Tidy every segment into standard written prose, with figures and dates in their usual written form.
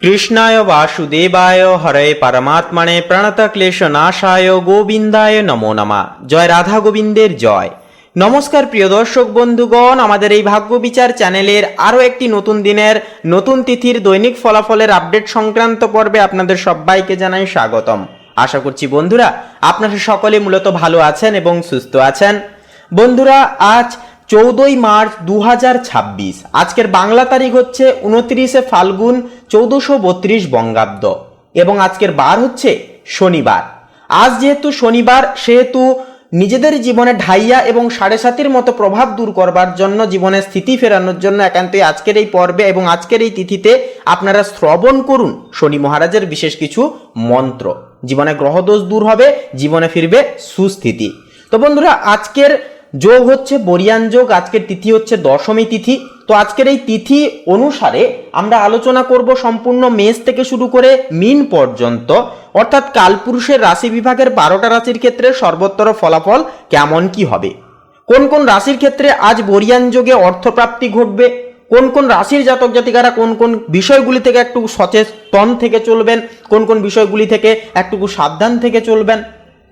কৃষ্ণায় বাসুদেবায় হরে পরমাত্মনে প্রণতক্লেশনাশায় গোবিন্দায় নমো নমঃ। জয় রাধা গোবিন্দের জয়। নমস্কার প্রিয় দর্শক বন্ধুগণ, আমাদের এই ভাগ্য বিচার চ্যানেলের আরও একটি নতুন দিনের নতুন তিথির দৈনিক ফলাফলের আপডেট সংক্রান্ত পর্বে আপনাদের সবাইকে জানাই স্বাগতম। আশা করছি বন্ধুরা আপনারা সকলে মূলত ভালো আছেন এবং সুস্থ আছেন। বন্ধুরা আজ 14ই মার্চ 2026, আজকের বাংলা তারিখ হচ্ছে 29শে ফাল্গুন 1432 বঙ্গাব্দ এবং আজকের বার হচ্ছে শনিবার। আজ যেহেতু শনিবার সেহেতু নিজেদের জীবনে ঢাইয়া এবং 7.5-এর মতো প্রভাব দূর করবার জন্য, জীবনের স্থিতি ফেরানোর জন্য একান্তই আজকের এই পর্বে এবং আজকের এই তিথিতে আপনারা শ্রবণ করুন শনি মহারাজের বিশেষ কিছু মন্ত্র। জীবনে গ্রহদোষ দূর হবে, জীবনে ফিরবে সুস্থিতি। তো বন্ধুরা আজকের যোগ হচ্ছে বরিয়ান যোগ, আজকের তিথি হচ্ছে দশমী তিথি। তো আজকের এই তিথি অনুসারে আমরা আলোচনা করব সম্পূর্ণ মেষ থেকে শুরু করে মীন পর্যন্ত, অর্থাৎ কালপুরুষের রাশি বিভাগের 12টা রাশির ক্ষেত্রে সর্বোত্তর ফলাফল কেমন কি হবে, কোন কোন রাশির ক্ষেত্রে আজ বরিয়ান যোগে অর্থপ্রাপ্তি ঘটবে, কোন কোন রাশির জাতক জাতিকারা কোন কোন বিষয়গুলি থেকে একটু সচেতন থেকে চলবেন, কোন কোন বিষয়গুলি থেকে একটু সাবধান থেকে চলবেন,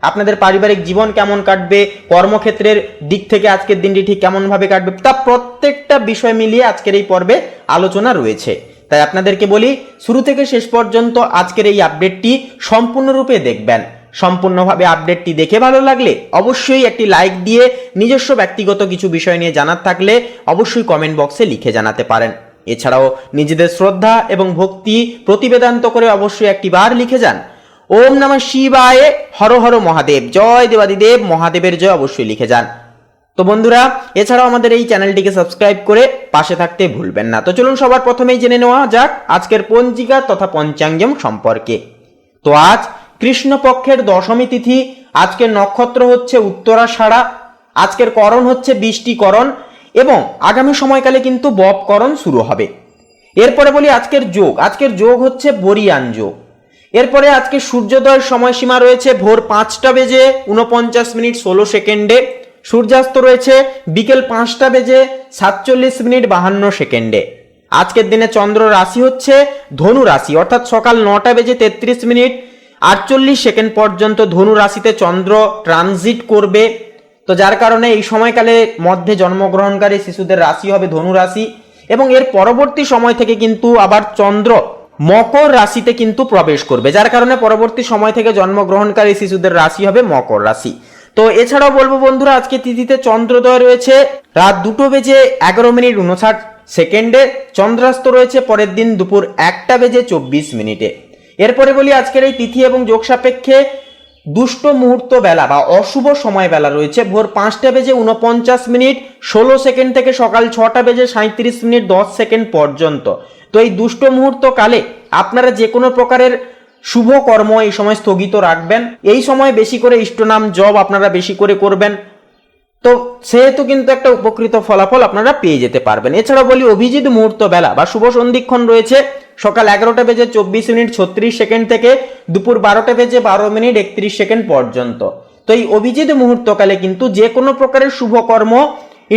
আপনাদের পারিবারিক জীবন কেমন কাটবে, কর্মক্ষেত্রের দিক থেকে আজকের দিনটি ঠিক কেমনভাবে কাটবে, তা প্রত্যেকটা বিষয় মিলিয়ে আজকের এই পর্বে আলোচনা রয়েছে। তাই আপনাদেরকে বলি শুরু থেকে শেষ পর্যন্ত আজকের এই আপডেটটি সম্পূর্ণরূপে দেখবেন। সম্পূর্ণভাবে আপডেটটি দেখে ভালো লাগলে অবশ্যই একটি লাইক দিয়ে নিজস্ব ব্যক্তিগত কিছু বিষয় নিয়ে জানার থাকলে অবশ্যই কমেন্ট বক্সে লিখে জানাতে পারেন। এছাড়াও নিজেদের শ্রদ্ধা এবং ভক্তি প্রতিবেদান্ত করে অবশ্যই একটি বার লিখে যান ওম নমঃ শিবায়, হর হর মহাদেব, জয় দেবাদিদেব মহাদেবের জয় অবশ্যই লিখে যান। তো বন্ধুরা এছাড়াও আমাদের এই চ্যানেলটিকে সাবস্ক্রাইব করে পাশে থাকতে ভুলবেন না। তো চলুন সবার প্রথমেই জেনে নেওয়া যাক আজকের পঞ্জিকা তথা পঞ্চাঙ্গম সম্পর্কে। তো আজ কৃষ্ণপক্ষের দশমী তিথি, আজকের নক্ষত্র হচ্ছে উত্তরাষাঢ়া, আজকের করণ হচ্ছে বৃষ্টিকরণ এবং আগামী সময়কালে কিন্তু বপকরণ শুরু হবে। এরপরে বলি আজকের যোগ হচ্ছে বরিয়ান যোগ। এরপরে আজকে সূর্যোদয়ের সময়সীমা রয়েছে ভোর 5:49 সূর্যাস্ত রয়েছে বিকেল 5:47 আজকের দিনে চন্দ্র রাশি হচ্ছে ধনু রাশি, অর্থাৎ সকাল 9:33 পর্যন্ত ধনু রাশিতে চন্দ্র ট্রানজিট করবে। তো যার কারণে এই সময়কালে মধ্যে জন্মগ্রহণকারী শিশুদের রাশি হবে ধনু রাশি এবং এর পরবর্তী সময় থেকে কিন্তু আবার চন্দ্র মকর রাশিতে কিন্তু প্রবেশ করবে, যার কারণে পরবর্তী সময় থেকে জন্মগ্রহণকারী শিশুদের রাশি হবে মকর রাশি। তো এছাড়াও বলবো বন্ধুরা আজকে তিথিতে চন্দ্রোদয় রয়েছে রাত 2:59, চন্দ্রাস্ত রয়েছে পরের দিন দুপুর 1:24। এরপরে বলি আজকের এই তিথি এবং যোগ সাপেক্ষে দুষ্ট মুহূর্ত বেলা বা অশুভ সময় বেলা রয়েছে ভোর 5:49 থেকে সকাল 6:37 পর্যন্ত। তো এই দুষ্ট মুহূর্ত কালে আপনারা যে কোনো প্রকারের শুভ কর্ম এই সময় স্থগিত রাখবেন। এই সময় বেশি করে ইষ্টনাম জপ আপনারা বেশি করে করবেন, তো সেহেতু কিন্তু একটা উপকৃত ফলাফল আপনারা পেয়ে যেতে পারবেন। এছাড়া বলি অভিজিৎ মুহূর্ত বেলা বা শুভ সন্ধিক্ষণ রয়েছে সকাল 11:24 থেকে দুপুর 12:12 পর্যন্ত। তো এই অভিজিৎ মুহূর্তকালে কিন্তু যে কোনো প্রকারের শুভ কর্ম,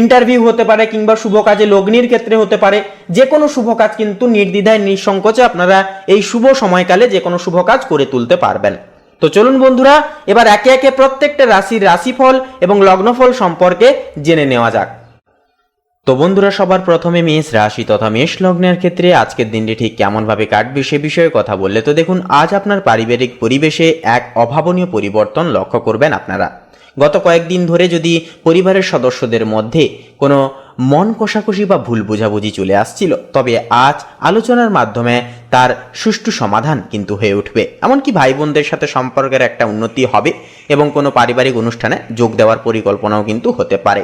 ইন্টারভিউ হতে পারে কিংবা শুভ কাজে লগ্নির ক্ষেত্রে হতে পারে, যে কোনো শুভ কাজ কিন্তু নির্দ্বিধায় নিঃসংকোচে আপনারা এই শুভ সময়কালে যে কোনো শুভ কাজ করে তুলতে পারবেন। তো চলুন বন্ধুরা এবার একে একে প্রত্যেকটা রাশির রাশিফল এবং লগ্নফল সম্পর্কে জেনে নেওয়া যাক। তো বন্ধুরা সবার প্রথমে মেষ রাশি তথা মেষ লগ্নের ক্ষেত্রে আজকের দিনটি ঠিক কেমনভাবে কাটবে সে বিষয়ে কথা বললে, তো দেখুন আজ আপনার পারিবারিক পরিবেশে এক অভাবনীয় পরিবর্তন লক্ষ্য করবেন আপনারা। গত কয়েকদিন ধরে যদি পরিবারের সদস্যদের মধ্যে কোনো মন কষাকষি বা ভুল বোঝাবুঝি চলে আসছিল, তবে আজ আলোচনার মাধ্যমে তার সুষ্ঠু সমাধান কিন্তু হয়ে উঠবে। এমনকি ভাই বোনদের সাথে সম্পর্কের একটা উন্নতি হবে এবং কোনো পারিবারিক অনুষ্ঠানে যোগ দেওয়ার পরিকল্পনাও কিন্তু হতে পারে।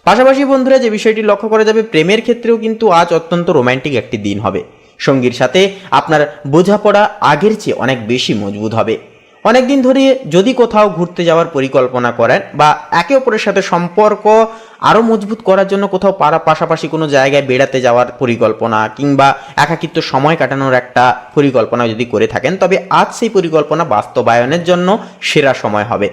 পাশাপাশি বন্ধুরা যে বিষয়টি লক্ষ্য করা যাবে, প্রেমের ক্ষেত্রেও কিন্তু আজ অত্যন্ত রোম্যান্টিক একটি দিন হবে। সঙ্গীর সাথে আপনার বোঝাপড়া আগের চেয়ে অনেক বেশি মজবুত হবে। অনেকদিন ধরে যদি কোথাও ঘুরতে যাওয়ার পরিকল্পনা করেন বা একে অপরের সাথে সম্পর্ক আরও মজবুত করার জন্য কোথাও পাশাপাশি কোনো জায়গায় বেড়াতে যাওয়ার পরিকল্পনা কিংবা একাকিত্ব সময় কাটানোর একটা পরিকল্পনা যদি করে থাকেন, তবে আজ সেই পরিকল্পনা বাস্তবায়নের জন্য সেরা সময় হবে।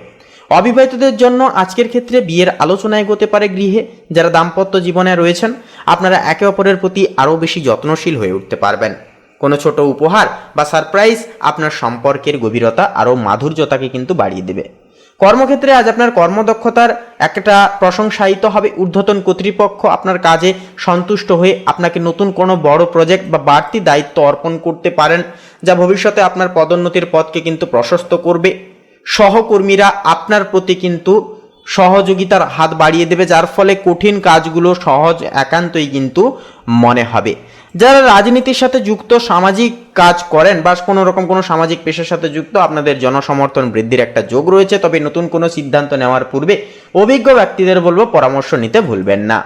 অবিবাহিতদের জন্য আজকের ক্ষেত্রে বিয়ের আলোচনা এগোতে পারে গৃহে। যারা দাম্পত্য জীবনে রয়েছেন আপনারা একে অপরের প্রতি আরও বেশি যত্নশীল হয়ে উঠতে পারবেন। কোনো ছোট উপহার বা সারপ্রাইজ আপনার সম্পর্কের গভীরতা আরও মাধুর্যতাকে কিন্তু বাড়িয়ে দেবে। কর্মক্ষেত্রে আজ আপনার কর্মদক্ষতার একটা প্রশংসায়িত হবে। ঊর্ধ্বতন কর্তৃপক্ষ আপনার কাজে সন্তুষ্ট হয়ে আপনাকে নতুন কোনো বড় প্রজেক্ট বা বাড়তি দায়িত্ব অর্পণ করতে পারেন, যা ভবিষ্যতে আপনার পদোন্নতির পথকে কিন্তু প্রশস্ত করবে। সহকর্মীরা আপনার প্রতি কিন্তু সহযোগিতার হাত বাড়িয়ে দেবে, যার ফলে কঠিন কাজগুলো সহজ একান্তই কিন্তু মনে হবে। যারা রাজনীতির সাথে যুক্ত, সামাজিক কাজ করেন বা কোনো সামাজিক পেশার সাথে যুক্ত, আপনাদের জনসমর্থন বৃদ্ধির একটা যোগ রয়েছে। তবে নতুন কোনো সিদ্ধান্ত নেওয়ার পূর্বে অভিজ্ঞ ব্যক্তিদের বলবো পরামর্শ নিতে ভুলবেন না।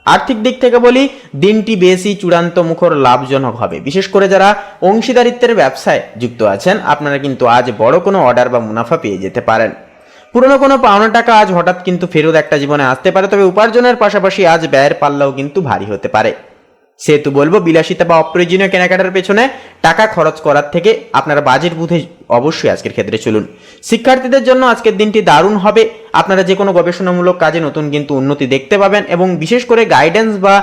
আর্থিক দিক থেকে বলি, দিনটি বেশি চূড়ান্ত মুখর লাভজনক হবে। বিশেষ করে যারা অংশীদারিত্বের ব্যবসায় যুক্ত আছেন, আপনারা কিন্তু আজ বড় কোনো অর্ডার বা মুনাফা পেয়ে যেতে পারেন। পুরনো কোনো পাওনা টাকা আজ হঠাৎ কিন্তু ফেরত একটা জীবনে আসতে পারে। তবে উপার্জনের পাশাপাশি আজ ব্যয়ের পাল্লাও কিন্তু ভারী হতে পারে। সেহেতু বলবো, বিলাসিতা বা অপ্রয়োজনীয় কেনাকাটার পেছনে টাকা খরচ করার থেকে আপনারা বাজেট বুঝে অবশ্যই আজকের ক্ষেত্রে চলুন। শিক্ষার্থীদের জন্য আজকের দিনটি দারুণ হবে। আপনারা যে কোনো গবেষণামূলক কাজে নতুন কিন্তু উন্নতি দেখতে পাবেন এবং বিশেষ করে গাইডেন্স বা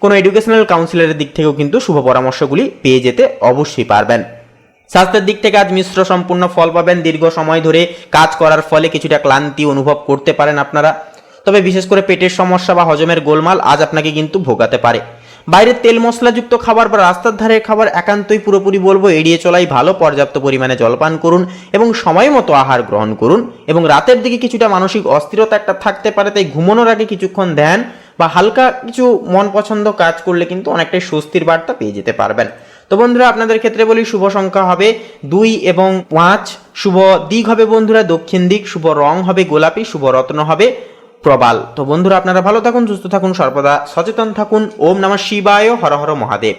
কোনো এডুকেশনাল কাউন্সিলরের দিক থেকেও কিন্তু শুভ পরামর্শগুলি পেয়ে যেতে অবশ্যই পারবেন। স্বাস্থ্যের দিক থেকে আজ মিশ্র সম্পূর্ণ ফল পাবেন। দীর্ঘ সময় ধরে কাজ করার ফলে কিছুটা ক্লান্তি অনুভব করতে পারেন আপনারা। তবে বিশেষ করে পেটের সমস্যা বা হজমের গোলমাল আজ আপনাকে কিন্তু ভোগাতে পারে। বাইরের তেল মশলাযুক্ত খাবার বা রাস্তার ধারের খাবার একান্তই পুরোপুরি বলবো এড়িয়ে চলাই ভালো। পর্যাপ্ত পরিমাণে জলপান করুন এবং সময় মতো আহার গ্রহণ করুন। এবং রাতের দিকে কিছুটা মানসিক অস্থিরতা একটা থাকতে পারে, তাই ঘুমানোর আগে কিছুক্ষণ ধ্যান বা হালকা কিছু মন পছন্দ কাজ করলে কিন্তু অনেকটাই স্বস্তির বার্তা পেয়ে যেতে পারবেন। তো বন্ধুরা, আপনাদের ক্ষেত্রে বলি, শুভ সংখ্যা হবে 2 এবং 5। শুভ দিক হবে বন্ধুরা দক্ষিণ দিক। শুভ রং হবে গোলাপি। শুভ রত্ন হবে প্রবাল। তো বন্ধুরা, আপনারা ভালো থাকুন, সুস্থ থাকুন, সর্বদা সচেতন থাকুন। ওম নমঃ শিবায়, হর হর মহাদেব।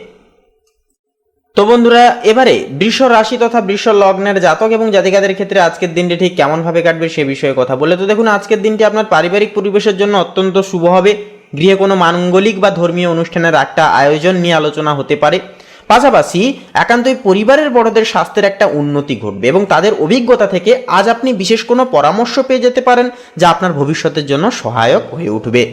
তো বন্ধুরা, এবারে বৃষ রাশি তথা বৃষ লগ্নের জাতক এবং জাতিকাদের ক্ষেত্রে আজকের দিনটি ঠিক কেমন ভাবে কাটবে সে বিষয়ে কথা বলে। তো দেখুন, আজকের দিনটি আপনার পারিবারিক পরিবেশের জন্য অত্যন্ত শুভ হবে। গৃহে কোনো মাঙ্গলিক বা ধর্মীয় অনুষ্ঠানের একটা আয়োজন নিয়ে আলোচনা হতে পারে। পাশাপাশি একান্তই পরিবারের বড়দের স্বাস্থ্যের একটা উন্নতি ঘটবে এবং তাদের অভিজ্ঞতা থেকে আজ আপনি বিশেষ কোনো পরামর্শ পেয়ে যেতে পারেন, যা আপনার ভবিষ্যতের জন্য সহায়ক হয়ে উঠবে।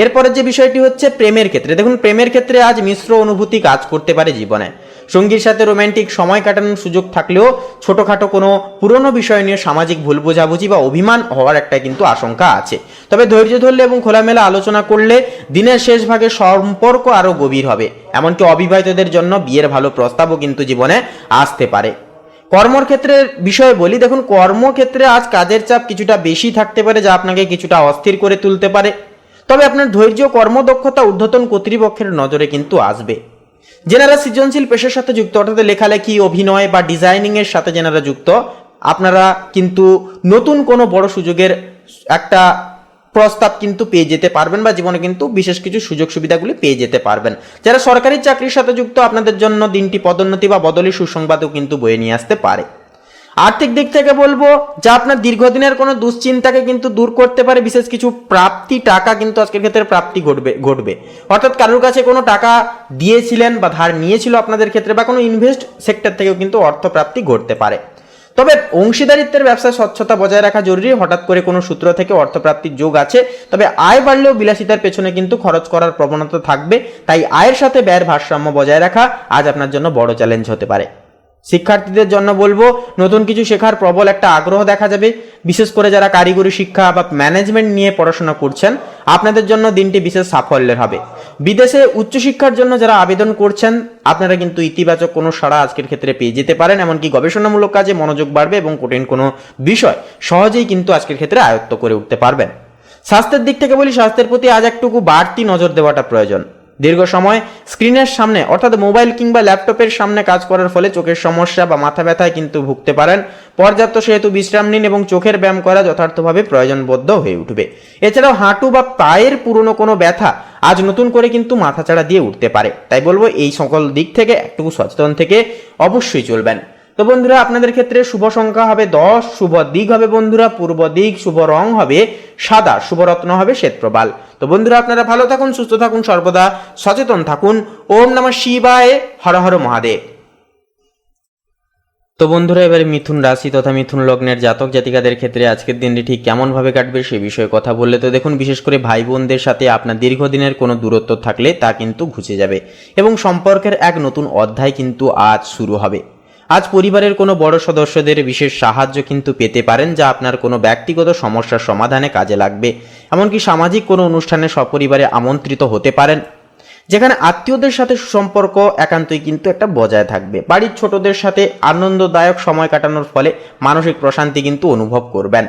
এরপরে যে বিষয়টি হচ্ছে প্রেমের ক্ষেত্রে। দেখুন, প্রেমের ক্ষেত্রে আজ মিশ্র অনুভূতি কাজ করতে পারে জীবনে। সঙ্গীর সাথে রোমান্টিক সময় কাটানোর সুযোগ থাকলেও ছোটখাটো কোনো পুরনো বিষয় নিয়ে সামাজিক ভুল বোঝাবুঝি বা অভিমান হওয়ার একটা কিন্তু আশঙ্কা আছে। তবে ধৈর্য ধরলে এবং খোলামেলা আলোচনা করলে দিনের শেষ ভাগে সম্পর্ক আরও গভীর হবে। এমনকি অবিবাহিতদের জন্য বিয়ের ভালো প্রস্তাবও কিন্তু জীবনে আসতে পারে। কর্মক্ষেত্রের বিষয়ে বলি, দেখুন, কর্মক্ষেত্রে আজ কাজের চাপ কিছুটা বেশি থাকতে পারে, যা আপনাকে কিছুটা অস্থির করে তুলতে পারে। তবে আপনার ধৈর্য, কর্মদক্ষতা ঊর্ধ্বতন কর্তৃপক্ষের নজরে কিন্তু আসবে। যেনারা সৃজনশীল পেশার সাথে যুক্ত, অর্থাৎ লেখালেখি, অভিনয় বা ডিজাইনিং এর সাথে যেনারা যুক্ত, আপনারা কিন্তু নতুন কোনো বড় সুযোগের একটা প্রস্তাব কিন্তু পেয়ে যেতে পারবেন বা জীবনে কিন্তু বিশেষ কিছু সুযোগ সুবিধাগুলি পেয়ে যেতে পারবেন। যারা সরকারি চাকরির সাথে যুক্ত, আপনাদের জন্য দিনটি পদোন্নতি বা বদলি সুসংবাদও কিন্তু বয়ে নিয়ে আসতে পারে। আর্থিক দিক থেকে বলবো, যা আপনার দীর্ঘদিনের কোনো দুশ্চিন্তাকে কিন্তু দূর করতে পারে। বিশেষ কিছু প্রাপ্তি টাকা কিন্তু আজকের ক্ষেত্রে প্রাপ্তি ঘটবে। অর্থাৎ কারোর কাছে কোনো টাকা দিয়েছিলেন বা ধার নিয়েছিল আপনাদের ক্ষেত্রে, বা কোনো ইনভেস্ট সেক্টর থেকেও কিন্তু অর্থ প্রাপ্তি ঘটতে পারে। তবে অংশীদারিত্বের ব্যবসায় স্বচ্ছতা বজায় রাখা জরুরি। হঠাৎ করে কোনো সূত্র থেকে অর্থপ্রাপ্তির যোগ আছে, তবে আয় বাড়লেও বিলাসিতার পেছনে কিন্তু খরচ করার প্রবণতা থাকবে। তাই আয়ের সাথে ব্যয়ের ভারসাম্য বজায় রাখা আজ আপনার জন্য বড় চ্যালেঞ্জ হতে পারে। শিক্ষার্থীদের জন্য বলবো, নতুন কিছু শেখার প্রবল একটা আগ্রহ দেখা যাবে। বিশেষ করে যারা কারিগরি শিক্ষা বা ম্যানেজমেন্ট নিয়ে পড়াশোনা করছেন, আপনাদের জন্য দিনটি বিশেষ সাফল্যের হবে। বিদেশে উচ্চশিক্ষার জন্য যারা আবেদন করছেন, আপনারা কিন্তু ইতিবাচক কোনো সাড়া আজকের ক্ষেত্রে পেয়ে যেতে পারেন। এমনকি গবেষণামূলক কাজে মনোযোগ বাড়বে এবং কঠিন কোনো বিষয় সহজেই কিন্তু আজকের ক্ষেত্রে আয়ত্ত করে উঠতে পারবেন। স্বাস্থ্যের দিক থেকে বলি, স্বাস্থ্যের প্রতি আজ একটুকু বাড়তি নজর দেওয়াটা প্রয়োজন। দীর্ঘ সময় স্ক্রিনের সামনে অর্থাৎ মোবাইল কিংবা ল্যাপটপের সামনে কাজ করার ফলে চোখের সমস্যা বা মাথা ব্যথায় কিন্তু ভুগতে পারেন। পর্যাপ্ত সেহেতু বিশ্রাম নিন এবং চোখের ব্যায়াম করা যথার্থভাবে প্রয়োজনবদ্ধ হয়ে উঠবে। এছাড়াও হাঁটু বা পায়ের পুরনো কোনো ব্যথা আজ নতুন করে কিন্তু মাথাচাড়া দিয়ে উঠতে পারে। তাই বলবো, এই সকল দিক থেকে একটু সচেতন থেকে অবশ্যই চলবেন। তো বন্ধুরা, আপনাদের ক্ষেত্রে শুভ সংখ্যা হবে 10। শুভ দিক হবে বন্ধুরা পূর্ব দিক। শুভ রং হবে সাদা। শুভ রত্ন হবে শ্বেতপ্রবাল। তো বন্ধুরা, আপনারা ভালো থাকুন, সুস্থ থাকুন, সর্বদা সচেতন থাকুন। ওম নমঃ শিবায়, হর হর মহাদেব। তো বন্ধুরা, এবারে মিথুন রাশি তথা মিথুন লগ্নের জাতক জাতিকাদের ক্ষেত্রে আজকের দিনটি ঠিক কেমনভাবে কাটবে সে বিষয়ে কথা বললে তো দেখুন, বিশেষ করে ভাই বোনদের সাথে আপনার দীর্ঘদিনের কোনো দূরত্ব থাকলে তা কিন্তু ঘুচে যাবে এবং সম্পর্কের এক নতুন অধ্যায় কিন্তু আজ শুরু হবে। আজ পরিবারের কোনো বড় সদস্যদের বিশেষ সাহায্য কিন্তু পেতে পারেন, যা আপনার কোনো ব্যক্তিগত সমস্যার সমাধানে কাজে লাগবে। এমনকি সামাজিক কোনো অনুষ্ঠানে সপরিবারে আমন্ত্রিত হতে পারেন, যেখানে আত্মীয়দের সাথে সুসম্পর্ক একান্তই কিন্তু একটা বজায় থাকবে। বাড়ির ছোটদের সাথে আনন্দদায়ক সময় কাটানোর ফলে মানসিক প্রশান্তি কিন্তু অনুভব করবেন।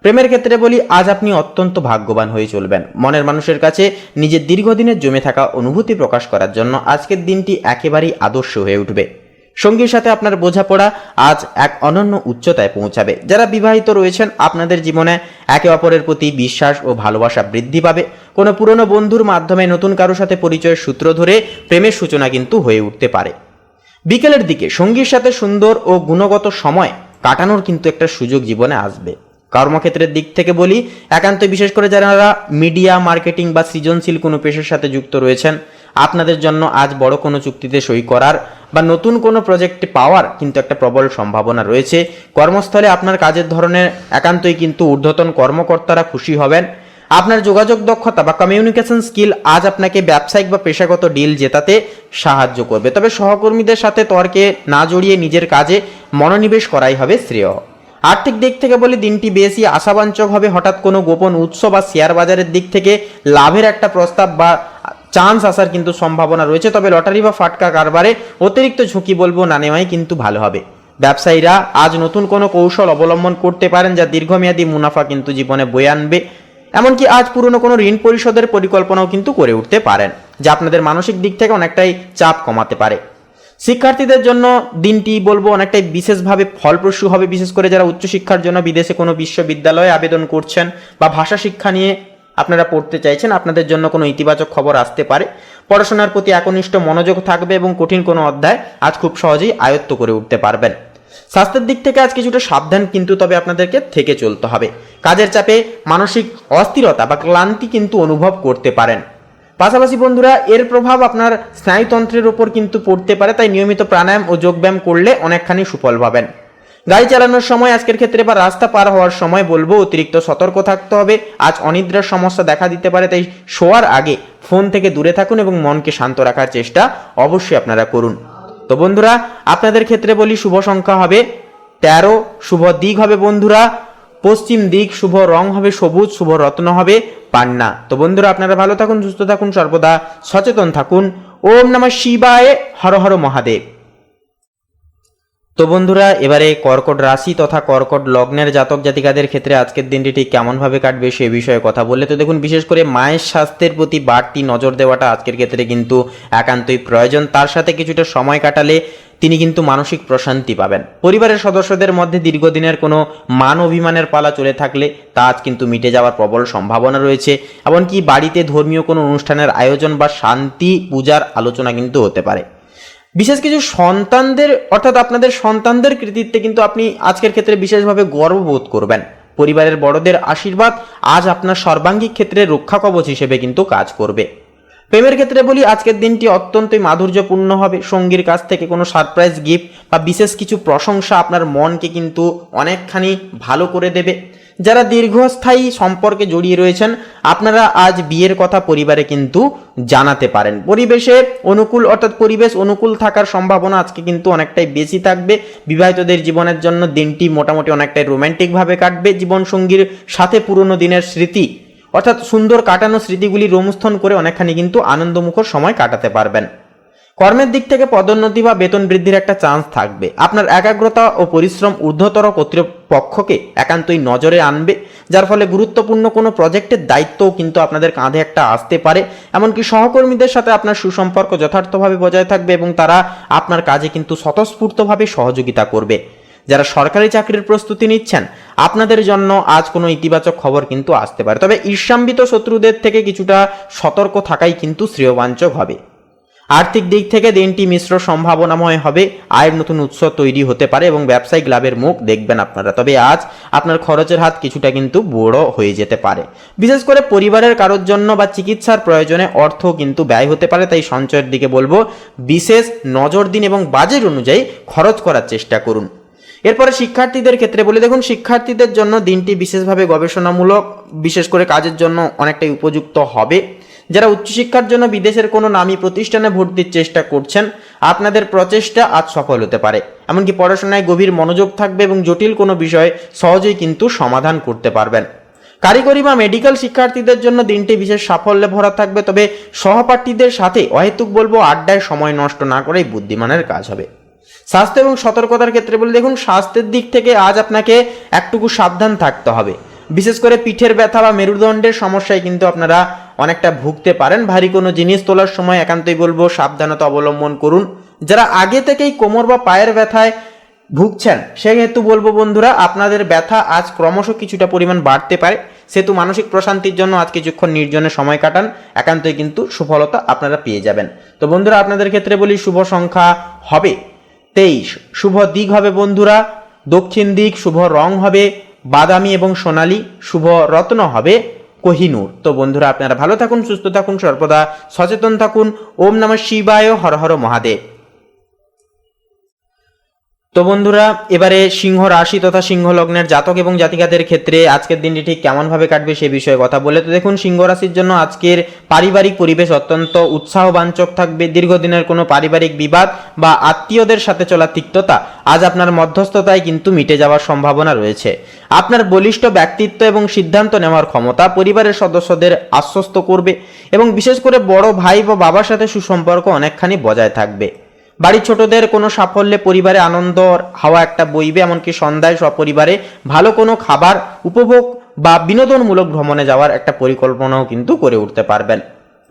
প্রেমের ক্ষেত্রে বলি, আজ আপনি অত্যন্ত ভাগ্যবান হয়ে চলবেন। মনের মানুষের কাছে নিজের দীর্ঘদিনের জমে থাকা অনুভূতি প্রকাশ করার জন্য আজকের দিনটি একেবারেই আদর্শ হয়ে উঠবে। সঙ্গীর সাথে আপনার বোঝাপড়া আজ এক অনন্য উচ্চতায় পৌঁছাবে। যারা বিবাহিত রয়েছেন, আপনাদের জীবনে একে অপরের প্রতি বিশ্বাস ও ভালোবাসা বৃদ্ধি পাবে। কোনো পুরনো বন্ধুর মাধ্যমে নতুন কারোর সাথে পরিচয়ের সূত্র ধরে প্রেমের সূচনা কিন্তু হয়ে উঠতে পারে। বিকেলের দিকে সঙ্গীর সাথে সুন্দর ও গুণগত সময় কাটানোর কিন্তু একটা সুযোগ জীবনে আসবে। কর্মক্ষেত্রের দিক থেকে বলি, একান্ত বিশেষ করে যারা মিডিয়া, মার্কেটিং বা সৃজনশীল কোনো পেশার সাথে যুক্ত রয়েছেন, আপনাদের জন্য আজ বড় কোনো চুক্তিতে সই করার বা নতুন কোনো প্রজেক্টে পাওয়ার কিন্তু একটা প্রবল সম্ভাবনা রয়েছে। কর্মস্থলে আপনার কাজের ধরনের একান্তই কিন্তু ঊর্ধ্বতন কর্মকর্তারা খুশি হবেন। আপনার যোগাযোগ দক্ষতা বা কমিউনিকেশন স্কিল আজ আপনাকে ব্যবসায়িক বা পেশাগত ডিল জেতাতে সাহায্য করবে। তবে সহকর্মীদের সাথে তর্কে না জড়িয়ে নিজের কাজে মনোনিবেশ করাই হবে শ্রেয়। আর্থিক দিক থেকে বলি, দিনটি বেশি আশাবাঞ্চক হবে। হঠাৎ কোনো গোপন উৎস বা শেয়ার বাজারের দিক থেকে লাভের একটা প্রস্তাব বা চান্স আসার কিন্তু সম্ভাবনা রয়েছে। তবে লটারি বা ফাটকা কারবারে অতিরিক্ত ঝুঁকি না নেওয়াই কিন্তু ভালো হবে। ব্যবসায়ীরা আজ নতুন কোনো কৌশল অবলম্বন করতে পারেন, যা দীর্ঘমেয়াদী মুনাফা কিন্তু জীবনে বয়ে আনবে। এমনকি আজ পুরনো কোনো ঋণ পরিশোধের পরিকল্পনাও কিন্তু করে উঠতে পারেন, যা আপনাদের মানসিক দিক থেকে অনেকটাই চাপ কমাতে পারে। শিক্ষার্থীদের জন্য দিনটি অনেকটাই বিশেষভাবে ফলপ্রসূ হবে। বিশেষ করে যারা উচ্চশিক্ষার জন্য বিদেশে কোনো বিশ্ববিদ্যালয়ে আবেদন করছেন বা ভাষা শিক্ষা নিয়ে আপনারা পড়তে চাইছেন, আপনাদের জন্য কোনো ইতিবাচক খবর আসতে পারে। পড়াশোনার প্রতি একনিষ্ঠ মনোযোগ থাকবে এবং কঠিন কোনো অধ্যায় আজ খুব সহজেই আয়ত্ত করে উঠতে পারবেন। স্বাস্থ্যের দিক থেকে আজ কিছুটা সাবধান কিন্তু তবে আপনাদেরকে থেকে চলতে হবে। কাজের চাপে মানসিক অস্থিরতা বা ক্লান্তি কিন্তু অনুভব করতে পারেন। পাশাপাশি বন্ধুরা, এর প্রভাব আপনার স্নায়ুতন্ত্রের উপর কিন্তু পড়তে পারে, তাই নিয়মিত প্রাণায়াম ও যোগব্যায়াম করলে অনেকখানি সুফল পাবেন। গাড়ি চালানোর সময় আজকের ক্ষেত্রে বা রাস্তা পার হওয়ার সময় অতিরিক্ত সতর্ক থাকতে হবে। আজ অনিদ্রার সমস্যা দেখা দিতে পারে, তাই শোয়ার আগে ফোন থেকে দূরে থাকুন এবং মনকে শান্ত রাখার চেষ্টা অবশ্যই আপনারা করুন। তো বন্ধুরা, আপনাদের ক্ষেত্রে বলি, শুভ সংখ্যা হবে 13, শুভ দিক হবে বন্ধুরা পশ্চিম দিক, শুভ রং হবে সবুজ, শুভ রত্ন হবে পান্না। তো বন্ধুরা, আপনারা ভালো থাকুন, সুস্থ থাকুন, সর্বদা সচেতন থাকুন। ওম নমঃ শিবায়, হর হর মহাদেব। তো বন্ধুরা, এবারে কর্কট রাশি তথা কর্কট লগ্নের জাতক জাতিকাদের ক্ষেত্রে আজকের দিনটি ঠিক কেমনভাবে কাটবে সে বিষয়ে কথা বললে তো দেখুন, বিশেষ করে মায়ের স্বাস্থ্যের প্রতি বাড়তি নজর দেওয়াটা আজকের ক্ষেত্রে কিন্তু একান্তই প্রয়োজন। তার সাথে কিছুটা সময় কাটালে তিনি কিন্তু মানসিক প্রশান্তি পাবেন। পরিবারের সদস্যদের মধ্যে দীর্ঘদিনের কোনো মান অভিমানের পালা চলে থাকলে তা আজ কিন্তু মিটে যাওয়ার প্রবল সম্ভাবনা রয়েছে। এমনকি বাড়িতে ধর্মীয় কোনো অনুষ্ঠানের আয়োজন বা শান্তি পূজার আলোচনা কিন্তু হতে পারে। বিশেষ কিছু সন্তানদের অর্থাৎ আপনাদের সন্তানদের কৃতিত্বে কিন্তু আপনি আজকের ক্ষেত্রে বিশেষভাবে গর্ববোধ করবেন। পরিবারের বড়দের আশীর্বাদ আজ আপনার সর্বাঙ্গীন ক্ষেত্রে রক্ষা কবচ হিসেবে কিন্তু কাজ করবে। প্রেমের ক্ষেত্রে বলি, আজকের দিনটি অত্যন্তই মাধুর্যপূর্ণ হবে। সঙ্গীর কাছ থেকে কোনো সারপ্রাইজ গিফট বা বিশেষ কিছু প্রশংসা আপনার মনকে কিন্তু অনেকখানি ভালো করে দেবে। যারা দীর্ঘস্থায়ী সম্পর্কে জড়িয়ে রয়েছেন, আপনারা আজ বিয়ের কথা পরিবারে কিন্তু জানাতে পারেন। পরিবেশ অনুকূল থাকার সম্ভাবনা আজকে কিন্তু অনেকটাই বেশি থাকবে। বিবাহিতদের জীবনের জন্য দিনটি মোটামুটি অনেকটাই রোম্যান্টিকভাবে কাটবে। জীবনসঙ্গীর সাথে পুরনো দিনের স্মৃতি অর্থাৎ সুন্দর কাটানো স্মৃতিগুলি রোমস্থন করে অনেকখানি কিন্তু আনন্দমুখর সময় কাটাতে পারবেন। কর্মের দিক থেকে পদোন্নতি বা বেতন বৃদ্ধির একটা চান্স থাকবে। আপনার একাগ্রতা ও পরিশ্রম ঊর্ধ্বতর কর্তৃপক্ষকে একান্তই নজরে আনবে, যার ফলে গুরুত্বপূর্ণ কোনো প্রজেক্টের দায়িত্বও কিন্তু আপনাদের কাঁধে একটা আসতে পারে। এমনকি সহকর্মীদের সাথে আপনার সুসম্পর্ক যথার্থভাবে বজায় থাকবে এবং তারা আপনার কাজে কিন্তু স্বতঃস্ফূর্তভাবে সহযোগিতা করবে। যারা সরকারি চাকরির প্রস্তুতি নিচ্ছেন, আপনাদের জন্য আজ কোনো ইতিবাচক খবর কিন্তু আসতে পারে। তবে ঈর্ষান্বিত শত্রুদের থেকে কিছুটা সতর্ক থাকাই কিন্তু শ্রেয়বাঞ্চক হবে। আর্থিক দিক থেকে দিনটি মিশ্র সম্ভাবনাময় হবে। আয়ের নতুন উৎস তৈরি হতে পারে এবং ব্যবসায়িক লাভের মুখ দেখবেন আপনারা। তবে আজ আপনার খরচের হাত কিছুটা কিন্তু বড় হয়ে যেতে পারে। বিশেষ করে পরিবারের কারোর জন্য বা চিকিৎসার প্রয়োজনে অর্থ কিন্তু ব্যয় হতে পারে, তাই সঞ্চয়ের দিকে বিশেষ নজর দিন এবং বাজেট অনুযায়ী খরচ করার চেষ্টা করুন। এরপরে শিক্ষার্থীদের ক্ষেত্রে বলি, দেখুন শিক্ষার্থীদের জন্য দিনটি বিশেষভাবে গবেষণামূলক, বিশেষ করে কাজের জন্য অনেকটাই উপযুক্ত হবে। যারা উচ্চশিক্ষার জন্য বিদেশের কোনো নামী প্রতিষ্ঠানে ভর্তির চেষ্টা করছেন, আপনাদের প্রচেষ্টা আজ সফল হতে পারে। এমনকি পড়াশোনায় গভীর মনোযোগ থাকবে এবং জটিল কোনো বিষয় সহজেই কিন্তু সমাধান করতে পারবেন। কারিগরি বা মেডিকেল শিক্ষার্থীদের জন্য দিনটি বিশেষ সাফল্যে ভরা থাকবে, তবে সহপাঠীদের সাথে অহেতুক বলবো আড্ডায় সময় নষ্ট না করেই বুদ্ধিমানের কাজ হবে। স্বাস্থ্য এবং সতর্কতার ক্ষেত্রে বলে, দেখুন স্বাস্থ্যের দিক থেকে আজ আপনাকে একটুকু সাবধান থাকতে হবে। বিশেষ করে পিঠের ব্যথা বা মেরুদণ্ডের সমস্যায় কিন্তু আপনারা অনেকটা ভুগতে পারেন। ভারী কোনো জিনিস তোলার সময় একান্তই বলবো সাবধানতা অবলম্বন করুন। যারা আগে থেকেই কোমর বা পায়ের ব্যথায় ভুগছেন, সেহেতু বলবো বন্ধুরা আপনাদের ব্যথা আজ ক্রমশ কিছুটা পরিমাণ বাড়তে পারে, সেহেতু মানসিক প্রশান্তির জন্য আজ কিছুক্ষণ নির্জনে সময় কাটান, একান্তই কিন্তু সফলতা আপনারা পেয়ে যাবেন। তো বন্ধুরা আপনাদের ক্ষেত্রে বলি, শুভ সংখ্যা হবে 23, শুভ দিক হবে বন্ধুরা দক্ষিণ দিক, শুভ রং হবে বাদামি এবং সোনালী, শুভ রত্ন হবে কোহিনূর। তো বন্ধুরা আপনারা ভালো থাকুন, সুস্থ থাকুন, সর্বদা সচেতন থাকুন। ওম নমঃ শিবায়, হর হর মহাদেব। তো বন্ধুরা এবারে সিংহ রাশি তথা সিংহ লগ্নের জাতক এবং জাতিকাদের ক্ষেত্রে আজকের দিনটি ঠিক কেমন ভাবে কাটবে সে বিষয়ে কথা বলে। তো দেখুন সিংহ রাশির জন্য আজকের পারিবারিক পরিবেশ অত্যন্ত উৎসাহবাঞ্চক থাকবে। দীর্ঘদিনের কোনো পারিবারিক বিবাদ বা আত্মীয়দের সাথে চলা তিক্ততা আজ আপনার মধ্যস্থতায় কিন্তু মিটে যাওয়ার সম্ভাবনা রয়েছে। আপনার বলিষ্ঠ ব্যক্তিত্ব এবং সিদ্ধান্ত নেওয়ার ক্ষমতা পরিবারের সদস্যদের আশ্বস্ত করবে এবং বিশেষ করে বড় ভাই বা বাবার সাথে সুসম্পর্ক অনেকখানি বজায় থাকবে। বাড়ির ছোটদের কোনো সাফল্যে পরিবারে আনন্দ হাওয়া একটা বইবে। এমনকি সন্ধ্যায় সপরিবারে ভালো কোনো খাবার উপভোগ বা বিনোদনমূলক ভ্রমণে যাওয়ার একটা পরিকল্পনাও কিন্তু করে উঠতে পারবেন।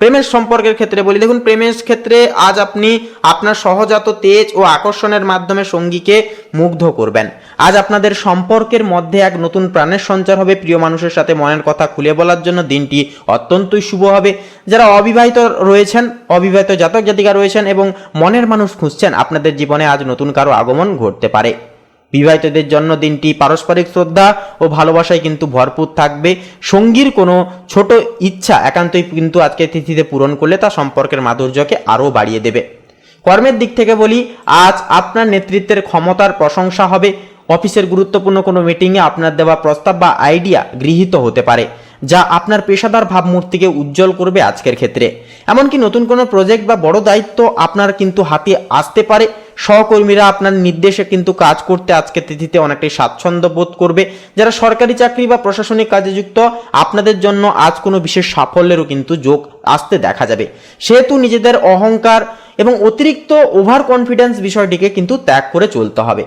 প্রেমের সম্পর্কের ক্ষেত্রে বলি, দেখুন প্রেমের ক্ষেত্রে আজ আপনি আপনার সহজাত তেজ ও আকর্ষণের মাধ্যমে সঙ্গীকে মুগ্ধ করবেন। আজ আপনাদের সম্পর্কের মধ্যে এক নতুন প্রাণের সঞ্চার হবে। প্রিয় মানুষের সাথে মনের কথা খুলে বলার জন্য দিনটি অত্যন্তই শুভ হবে। যারা অবিবাহিত রয়েছেন, অবিবাহিত জাতক জাতিকা রয়েছেন এবং মনের মানুষ খুঁজছেন, আপনাদের জীবনে আজ নতুন কারো আগমন ঘটতে পারে। বিবাহিতদের জন্য দিনটি পারস্পরিক শ্রদ্ধা ও ভালোবাসায় কিন্তু ভরপুর থাকবে। সঙ্গীর কোনো ছোট ইচ্ছা একান্তই কিন্তু আজকের তিথিতে পূরণ করলে তা সম্পর্কের মাধুর্যকে আরও বাড়িয়ে দেবে। কর্মের দিক থেকে বলি, আজ আপনার নেতৃত্বের ক্ষমতার প্রশংসা হবে। অফিসের গুরুত্বপূর্ণ কোনো মিটিংয়ে আপনার দেওয়া প্রস্তাব বা আইডিয়া গৃহীত হতে পারে, যা আপনার পেশাদার ভাবমূর্তিকে উজ্জ্বল করবে আজকের ক্ষেত্রে। এমনকি নতুন কোনো প্রজেক্ট বা বড় দায়িত্ব আপনার কিন্তু হাতে আসতে পারে। সহকর্মীরা আপনার নির্দেশে কিন্তু কাজ করতে আজকের তিথিতে অনেকটাই স্বাচ্ছন্দ্য বোধ করবে। যারা সরকারি চাকরি বা প্রশাসনিক কাজে যুক্ত, আপনাদের জন্য আজ কোনো বিশেষ সাফল্যেরও কিন্তু যোগ আসতে দেখা যাবে। সেহেতু নিজেদের অহংকার এবং অতিরিক্ত ওভার কনফিডেন্স বিষয়টিকে কিন্তু ত্যাগ করে চলতে হবে।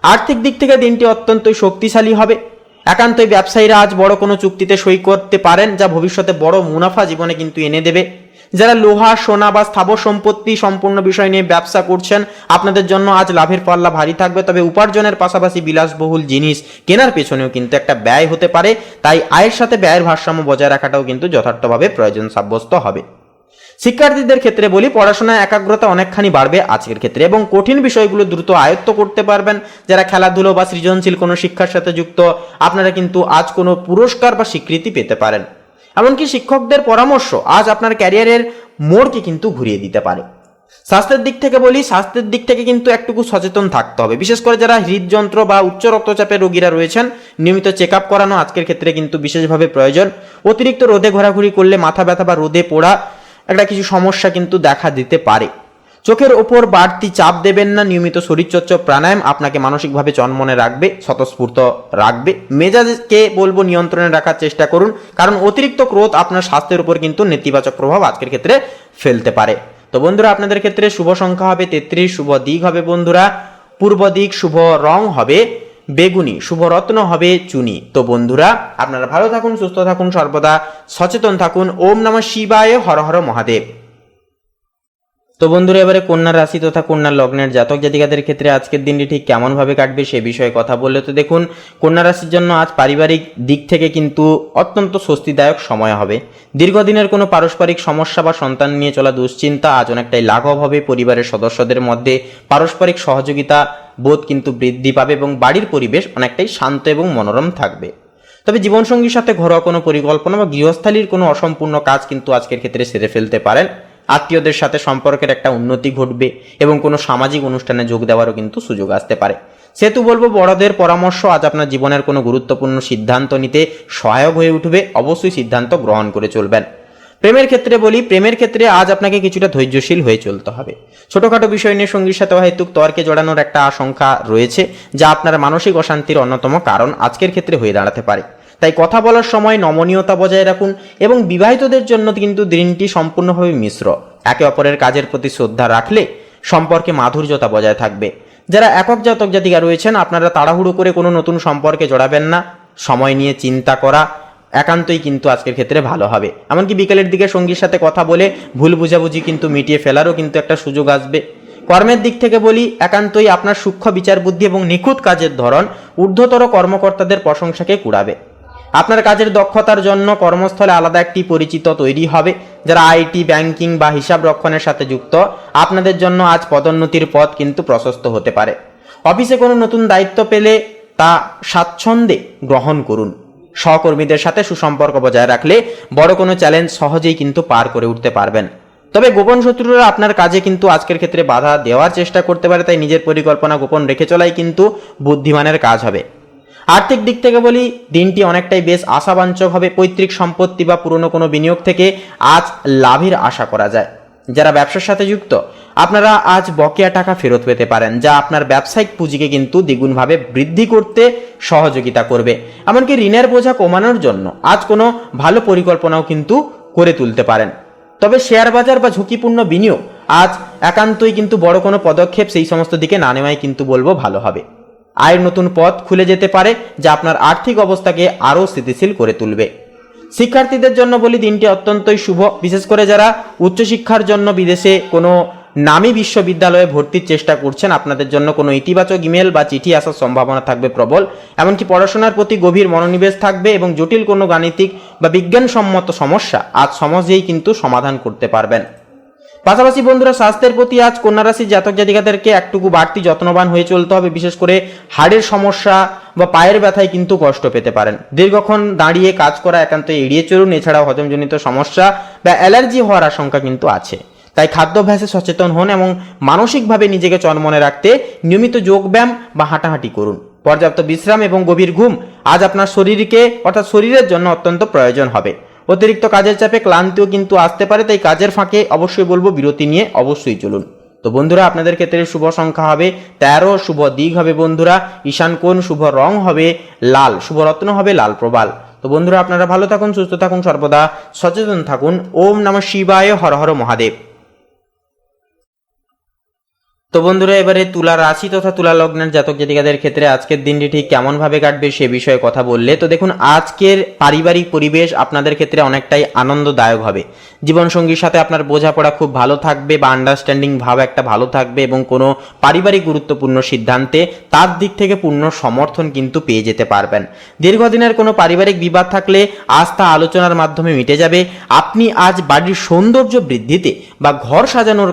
আর্থিক দিক থেকে দিনটি অত্যন্তই শক্তিশালী হবে। একান্তই ব্যবসায়ীরা আজ বড় কোনো চুক্তিতে সই করতে পারেন, যা ভবিষ্যতে বড় মুনাফা জীবনে কিন্তু এনে দেবে। যারা লোহা সোনা বা স্থাবর সম্পত্তি সম্পূর্ণ বিষয় নিয়ে ব্যবসা করছেন, আপনাদের জন্য আজ লাভের পাল্লা ভারী থাকবে। তবে উপার্জনের পাশাপাশি বিলাসবহুল জিনিস কেনার পেছনেও কিন্তু একটা ব্যয় হতে পারে, তাই আয়ের সাথে ব্যয়ের ভারসাম্য বজায় রাখাটাও কিন্তু যথার্থভাবে প্রয়োজন সাব্যস্ত হবে। শিক্ষার্থীদের ক্ষেত্রে বলি, পড়াশোনায় একাগ্রতা অনেকখানি বাড়বে আজকের ক্ষেত্রে এবং কঠিন বিষয়গুলো দ্রুত আয়ত্ত করতে পারবেন। যারা খেলাধুলো বা সৃজনশীল কোনো শিক্ষার সাথে যুক্ত, আপনারা কিন্তু আজ কোনো পুরস্কার বা স্বীকৃতি পেতে পারেন। এমনকি শিক্ষকদের পরামর্শ আজ আপনার ক্যারিয়ারের মোড়কে কিন্তু ঘুরিয়ে দিতে পারে। স্বাস্থ্যের দিক থেকে বলি, স্বাস্থ্যের দিক থেকে কিন্তু একটুকু সচেতন থাকতে হবে। বিশেষ করে যারা হৃদযন্ত্র বা উচ্চ রক্তচাপের রোগীরা রয়েছেন, নিয়মিত চেক আপ করানো আজকের ক্ষেত্রে কিন্তু বিশেষভাবে প্রয়োজন। অতিরিক্ত রোদে ঘোরাঘুরি করলে মাথা ব্যথা বা রোদে পোড়া একটা কিছু সমস্যা কিন্তু দেখা দিতে পারে। চোখের ওপর বাড়তি চাপ দেবেন না। নিয়মিত শরীরচর্চা প্রাণায়াম আপনাকে মানসিকভাবে চনমনে রাখবে, স্বতঃস্ফূর্ত রাখবে। মেজাজকে বলবো নিয়ন্ত্রণে রাখার চেষ্টা করুন, কারণ অতিরিক্ত ক্রোধ আপনার স্বাস্থ্যের উপর কিন্তু নেতিবাচক প্রভাব আজকের ক্ষেত্রে ফেলতে পারে। তো বন্ধুরা আপনাদের ক্ষেত্রে শুভ সংখ্যা হবে 33, শুভ দিক হবে বন্ধুরা পূর্ব দিক, শুভ রং হবে বেগুনি, শুভ রত্ন হবে চুনি। তো বন্ধুরা আপনারা ভালো থাকুন, সুস্থ থাকুন, সর্বদা সচেতন থাকুন। ওম নমঃ শিবায়, হর হর মহাদেব। তো বন্ধুরা এবারে কন্যা রাশি তথা কন্যা লগ্নের জাতক জাতিকাদের ক্ষেত্রে আজকের দিনটি ঠিক কেমন ভাবে কাটবে সে বিষয়ে কথা বললে, তো দেখুন কন্যা রাশির জন্য আজ পারিবারিক দিক থেকে কিন্তু অত্যন্ত স্বস্তিদায়ক সময় হবে। দীর্ঘদিনের কোনো পারস্পরিক সমস্যা বা সন্তান নিয়ে চলা দুশ্চিন্তা আজ অনেকটাই লাঘব হবে। পরিবারের সদস্যদের মধ্যে পারস্পরিক সহযোগিতা বোধ কিন্তু বৃদ্ধি পাবে এবং বাড়ির পরিবেশ অনেকটাই শান্ত এবং মনোরম থাকবে। তবে জীবনসঙ্গীর সাথে ঘরোয়া কোনো পরিকল্পনা বা গৃহস্থালির কোনো অসম্পূর্ণ কাজ কিন্তু আজকের ক্ষেত্রে সেরে ফেলতে পারেন। আত্মীয়দের সাথে সম্পর্কের একটা উন্নতি ঘটবে এবং কোনো সামাজিক অনুষ্ঠানে যোগ দেওয়ারও কিন্তু সুযোগ আসতে পারে। সেহেতু বলবো বড়দের পরামর্শ আজ আপনার জীবনের কোনো গুরুত্বপূর্ণ সিদ্ধান্ত নিতে সহায়ক হয়ে উঠবে। অবশ্যই সিদ্ধান্ত গ্রহণ করে চলবেন। প্রেমের ক্ষেত্রে বলি, প্রেমের ক্ষেত্রে আজ আপনাকে কিছুটা ধৈর্যশীল হয়ে চলতে হবে। ছোটখাটো বিষয় নিয়ে সঙ্গীর সাথে অহেতুক তর্কে জড়ানোর একটা আশঙ্কা রয়েছে, যা আপনার মানসিক অশান্তির অন্যতম কারণ আজকের ক্ষেত্রে হয়ে দাঁড়াতে পারে। তাই কথা বলার সময় নমনীয়তা বজায় রাখুন এবং বিবাহিতদের জন্য কিন্তু দিনটি সম্পূর্ণভাবে মিশ্র। একে অপরের কাজের প্রতি শ্রদ্ধা রাখলে সম্পর্কে মাধুর্যতা বজায় থাকবে। যারা একক জাতক জাতিকা রয়েছেন, আপনারা তাড়াহুড়ো করে কোনো নতুন সম্পর্কে জড়াবেন না। সময় নিয়ে চিন্তা করা একান্তই কিন্তু আজকের ক্ষেত্রে ভালো হবে। এমনকি বিকেলের দিকে সঙ্গীর সাথে কথা বলে ভুল বুঝাবুঝি কিন্তু মিটিয়ে ফেলারও কিন্তু একটা সুযোগ আসবে। কর্মের দিক থেকে বলি, একান্তই আপনার সূক্ষ্ম বিচার বুদ্ধি এবং নিখুঁত কাজের ধরন ঊর্ধ্বতর কর্মকর্তাদের প্রশংসাকে কুড়াবে। আপনার কাজের দক্ষতার জন্য কর্মস্থলে আলাদা একটি পরিচিত তৈরি হবে। যারা আইটি, ব্যাংকিং বা হিসাব রক্ষণের সাথে যুক্ত, আপনাদের জন্য আজ পদোন্নতির পথ কিন্তু প্রশস্ত হতে পারে। অফিসে কোনো নতুন দায়িত্ব পেলে তা স্বাচ্ছন্দ্যে গ্রহণ করুন। সহকর্মীদের সাথে সুসম্পর্ক বজায় রাখলে বড় কোনো চ্যালেঞ্জ সহজেই কিন্তু পার করে উঠতে পারবেন। তবে গোপন শত্রুরা আপনার কাজে কিন্তু আজকের ক্ষেত্রে বাধা দেওয়ার চেষ্টা করতে পারে, তাই নিজের পরিকল্পনা গোপন রেখে চলাই কিন্তু বুদ্ধিমানের কাজ হবে। আর্থিক দিক থেকে বলি, দিনটি অনেকটাই বেশ আশাবাঞ্চক হবে। পৈতৃক সম্পত্তি বা পুরনো কোনো বিনিয়োগ থেকে আজ লাভের আশা করা যায়। যারা ব্যবসার সাথে যুক্ত, আপনারা আজ বকেয়া টাকা ফেরত পেতে পারেন, যা আপনার ব্যবসায়িক পুঁজিকে কিন্তু দ্বিগুণভাবে বৃদ্ধি করতে সহযোগিতা করবে। এমনকি ঋণের বোঝা কমানোর জন্য আজ কোনো ভালো পরিকল্পনাও কিন্তু করে তুলতে পারেন। তবে শেয়ার বাজার বা ঝুঁকিপূর্ণ বিনিয়োগ আজ একান্তই কিন্তু বড় কোনো পদক্ষেপ সেই সমস্ত দিকে না নেওয়াই কিন্তু বলবো ভালো হবে। আয়ের নতুন পথ খুলে যেতে পারে, যা আপনার আর্থিক অবস্থাকে আরও স্থিতিশীল করে তুলবে। শিক্ষার্থীদের জন্য বলি, দিনটি অত্যন্তই শুভ। বিশেষ করে যারা উচ্চশিক্ষার জন্য বিদেশে কোনো নামী বিশ্ববিদ্যালয়ে ভর্তির চেষ্টা করছেন, আপনাদের জন্য কোনো ইতিবাচক ইমেল বা চিঠি আসার সম্ভাবনা থাকবে প্রবল। এমনকি পড়াশোনার প্রতি গভীর মনোনিবেশ থাকবে এবং জটিল কোনো গাণিতিক বা বিজ্ঞানসম্মত সমস্যা আজ সহজেই কিন্তু সমাধান করতে পারবেন। পাশাপাশি বন্ধুরা, স্বাস্থ্যের প্রতি আজ কন্যা রাশির জাতক জাতিকাদেরকে একটুকু বাড়তি যত্নবান হয়ে চলতে হবে। বিশেষ করে হাড়ের সমস্যা বা পায়ের ব্যথায় কিন্তু কষ্ট পেতে পারেন। দীর্ঘক্ষণ দাঁড়িয়ে কাজ করা একান্ত এড়িয়ে চলুন। এছাড়াও হজমজনিত সমস্যা বা অ্যালার্জি হওয়ার আশঙ্কা কিন্তু আছে। তাই খাদ্যাভ্যাসে সচেতন হন এবং মানসিকভাবে নিজেকে চনমনে রাখতে নিয়মিত যোগব্যায়াম বা হাঁটাহাঁটি করুন। পর্যাপ্ত বিশ্রাম এবং গভীর ঘুম আজ আপনার শরীরের জন্য অত্যন্ত প্রয়োজন হবে। অতিরিক্ত কাজের চাপে ক্লান্তিও কিন্তু আসতে পারে, তাই কাজের ফাঁকে অবশ্যই বলবো বিরতি নিয়ে অবশ্যই চলুন। তো বন্ধুরা, আপনাদের ক্ষেত্রে শুভ সংখ্যা হবে 13, শুভ দিক হবে বন্ধুরা ঈশান কোণ, শুভ রং হবে লাল, শুভ রত্ন হবে লাল প্রবাল। তো বন্ধুরা, আপনারা ভালো থাকুন, সুস্থ থাকুন, সর্বদা সচেতন থাকুন। ওম নমঃ শিবায়, হর হর মহাদেব। তো বন্ধুরা, এবারে তুলা রাশি তথা তুলা লগ্নের জাতক জাতিকাদের ক্ষেত্রে আজকের দিনটি ঠিক কেমন ভাবে কাটবে সে বিষয়ে কথা বললে, তো দেখুন, আজকের পারিবারিক পরিবেশ আপনাদের ক্ষেত্রে অনেকটাই আনন্দদায়ক হবে। জীবনসঙ্গীর সাথে আপনার বোঝাপড়া খুব ভালো থাকবে বা আন্ডারস্ট্যান্ডিং ভাব একটা ভালো থাকবে এবং কোনো পারিবারিক গুরুত্বপূর্ণ সিদ্ধান্তে তার দিক থেকে পূর্ণ সমর্থন কিন্তু পেয়ে যেতে পারবেন। দীর্ঘদিনের কোনো পারিবারিক বিবাদ থাকলে আজ তা আলোচনার মাধ্যমে মিটে যাবে। আপনি আজ বাড়ির সৌন্দর্য বৃদ্ধিতে বা ঘর সাজানোর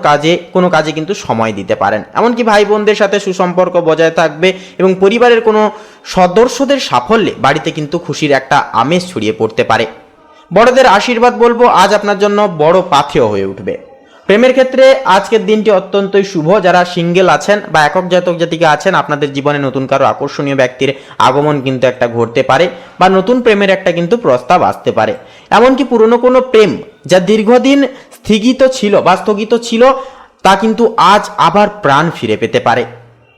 কোনো কাজে কিন্তু সময় দিতে পারেন। এমনকি ভাই বোনদের সাথে সুসম্পর্ক বজায় থাকবে এবং পরিবারের কোনো সদস্যদের সাফল্যে বাড়িতে কিন্তু খুশির একটা আমেজ ছড়িয়ে পড়তে পারে। বড়দের আশীর্বাদ বলবো আজ আপনার জন্য বড় পাথেয় হয়ে উঠবে। প্রেমের ক্ষেত্রে আজকের দিনটি অত্যন্তই শুভ। যারা সিঙ্গেল আছেন বা একক জাতক জাতিকা আছেন, আপনাদের জীবনে নতুন কারো আকর্ষণীয় ব্যক্তির আগমন কিন্তু একটা ঘটতে পারে বা নতুন প্রেমের একটা কিন্তু প্রস্তাব আসতে পারে। এমনকি পুরনো কোনো প্রেম যা দীর্ঘদিন স্থগিত ছিল তা কিন্তু আজ আবার প্রাণ ফিরে পেতে পারে।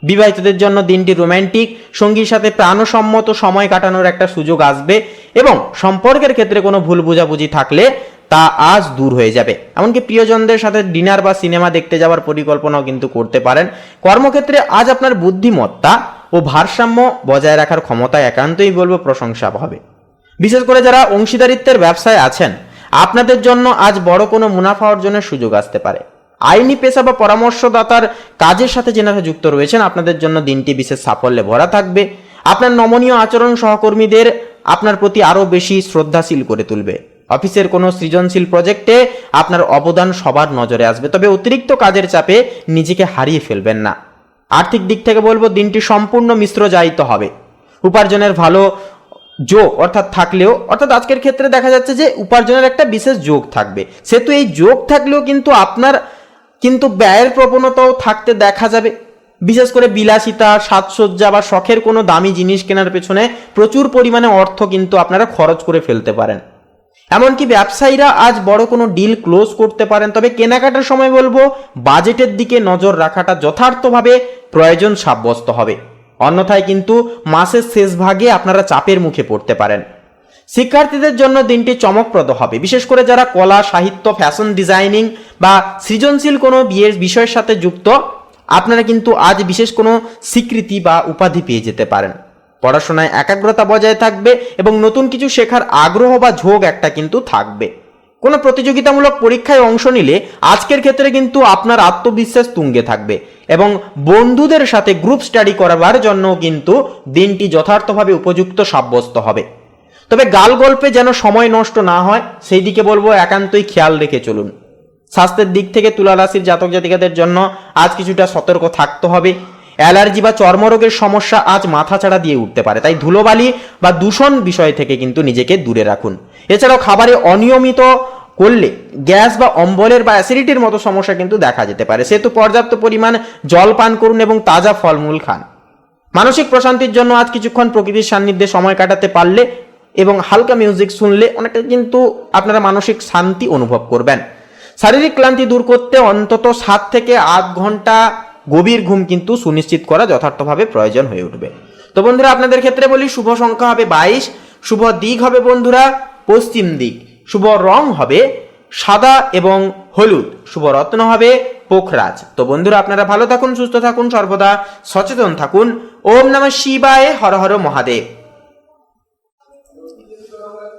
বিবাহিতদের জন্য দিনটি রোম্যান্টিক, সঙ্গীর সাথে প্রাণসম্মত সময় কাটানোর একটা সুযোগ আসবে এবং সম্পর্কের ক্ষেত্রে কোনো ভুল বোঝাবুঝি থাকলে তা আজ দূর হয়ে যাবে। এমনকি প্রিয়জনদের সাথে ডিনার বা সিনেমা দেখতে যাওয়ার পরিকল্পনাও কিন্তু করতে পারেন। কর্মক্ষেত্রে আজ আপনার বুদ্ধিমত্তা ও ভারসাম্য বজায় রাখার ক্ষমতা একান্তই বলবো প্রশংসা হবে। বিশেষ করে যারা অংশীদারিত্বের ব্যবসায় আছেন, আপনাদের জন্য আজ বড় কোনো মুনাফা অর্জনের সুযোগ আসতে পারে। আইনি পেশা বা পরামর্শদাতার কাজের সাথে যেনারা যুক্ত রয়েছেন, আপনাদের জন্য দিনটি বিশেষ সাফল্যে ভরা থাকবে। আপনার নমনীয় আচরণ সহকর্মীদের আপনার প্রতি আরও বেশি শ্রদ্ধাশীল করে তুলবে। অফিসের কোনো সৃজনশীল প্রজেক্টে আপনার অবদান সবার নজরে আসবে। তবে অতিরিক্ত কাজের চাপে নিজেকে হারিয়ে ফেলবেন না। আর্থিক দিক থেকে বলবো দিনটি সম্পূর্ণ মিশ্র জায়িত হবে। উপার্জনের ভালো যোগ অর্থাৎ আজকের ক্ষেত্রে দেখা যাচ্ছে যে উপার্জনের একটা বিশেষ যোগ থাকবে। সেহেতু এই যোগ থাকলেও কিন্তু আপনার ব্যয়ের প্রবণতাও থাকতে দেখা যাবে। বিশেষ করে বিলাসিতা, সাজসজ্জা বা শখের কোনো দামি জিনিস কেনার পেছনে প্রচুর পরিমাণে অর্থ কিন্তু আপনারা খরচ করে ফেলতে পারেন। এমনকি ব্যবসায়ীরা আজ বড় কোনো ডিল ক্লোজ করতে পারেন। তবে কেনাকাটার সময় বলবো বাজেটের দিকে নজর রাখাটা যথার্থভাবে প্রয়োজন সাব্যস্ত হবে, অন্যথায় কিন্তু মাসের শেষ ভাগে আপনারা চাপের মুখে পড়তে পারেন। শিক্ষার্থীদের জন্য দিনটি চমকপ্রদ হবে, বিশেষ করে যারা কলা, সাহিত্য, ফ্যাশন ডিজাইনিং বা সৃজনশীল কোনো বিষয়ের সাথে যুক্ত, আপনারা কিন্তু আজ বিশেষ কোনো স্বীকৃতি বা উপাধি পেয়ে যেতে পারেন। পড়াশোনায় একাগ্রতা বজায় থাকবে এবং নতুন কিছু শেখার আগ্রহ বা ঝোঁক একটা কিন্তু থাকবে। কোনো প্রতিযোগিতামূলক পরীক্ষায় অংশ নিলে আজকের ক্ষেত্রে কিন্তু আপনার আত্মবিশ্বাস তুঙ্গে থাকবে এবং বন্ধুদের সাথে গ্রুপ স্টাডি করাবার জন্য কিন্তু দিনটি যথার্থভাবে উপযুক্ত সাব্যস্ত হবে। তবে গাল গল্পে যেন সময় নষ্ট না হয় সেই দিকে বলবো একান্তই খেয়াল রেখে চলুন। স্বাস্থ্যের দিক থেকে তুলা রাশির জাতক জাতিকাদের জন্য আজ কিছুটা সতর্ক থাকতে হবে। অ্যালার্জি বা চর্মরোগের সমস্যা আজ মাথাচাড়া দিয়ে উঠতে পারে, তাই ধুলোবালি বা দূষণ বিষয় থেকে কিন্তু নিজেকে দূরে রাখুন। এছাড়াও খাবারে অনিয়মিত করলে গ্যাস বা অম্বলের বা অ্যাসিডিটির মতো সমস্যা কিন্তু দেখা যেতে পারে, সেহেতু পর্যাপ্ত পরিমাণ জল পান করুন এবং তাজা ফলমূল খান। মানসিক প্রশান্তির জন্য আজ কিছুক্ষণ প্রকৃতির সান্নিধ্যে সময় কাটাতে পারলে এবং হালকা মিউজিক শুনলে অনেকটা কিন্তু আপনারা মানসিক শান্তি অনুভব করবেন। শারীরিক ক্লান্তি দূর করতে অন্তত 7 থেকে 8 ঘন্টা গভীর ঘুম কিন্তু সুনিশ্চিত করা যথার্থভাবে প্রয়োজন হয়ে উঠবে। তো বন্ধুরা, আপনাদের ক্ষেত্রে বলি শুভ সংখ্যা হবে 22, শুভ দিক হবে বন্ধুরা পশ্চিম দিক, শুভ রং হবে সাদা এবং হলুদ, শুভ রত্ন হবে পোখরাজ। তো বন্ধুরা, আপনারা ভালো থাকুন, সুস্থ থাকুন, সর্বদা সচেতন থাকুন। ওম নমঃ শিবায়, হর হর মহাদেব।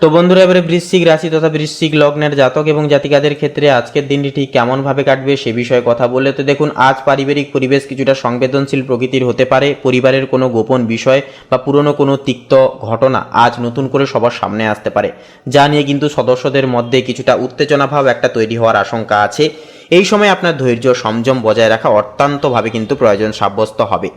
তো বন্ধুরা, এবারে বৃশ্চিক রাশি তথা বৃশ্চিক লগ্নের জাতক এবং জাতিকাদের ক্ষেত্রে আজকের দিনটি ঠিক কেমন ভাবে কাটবে সে বিষয়ে কথা বললে তো দেখুন, আজ পারিবারিক পরিবেশ কিছুটা সংবেদনশীল প্রকৃতির হতে পারে। পরিবারের কোনো গোপন বিষয় বা পুরনো কোনো তিক্ত ঘটনা আজ নতুন করে সবার সামনে আসতে পারে, যা নিয়ে কিন্তু সদস্যদের মধ্যে কিছুটা উত্তেজনা ভাব একটা তৈরি হওয়ার আশঙ্কা আছে। এই সময় আপনার ধৈর্য সংযম বজায় রাখা অত্যন্তভাবে কিন্তু প্রয়োজন সাব্যস্ত হবে।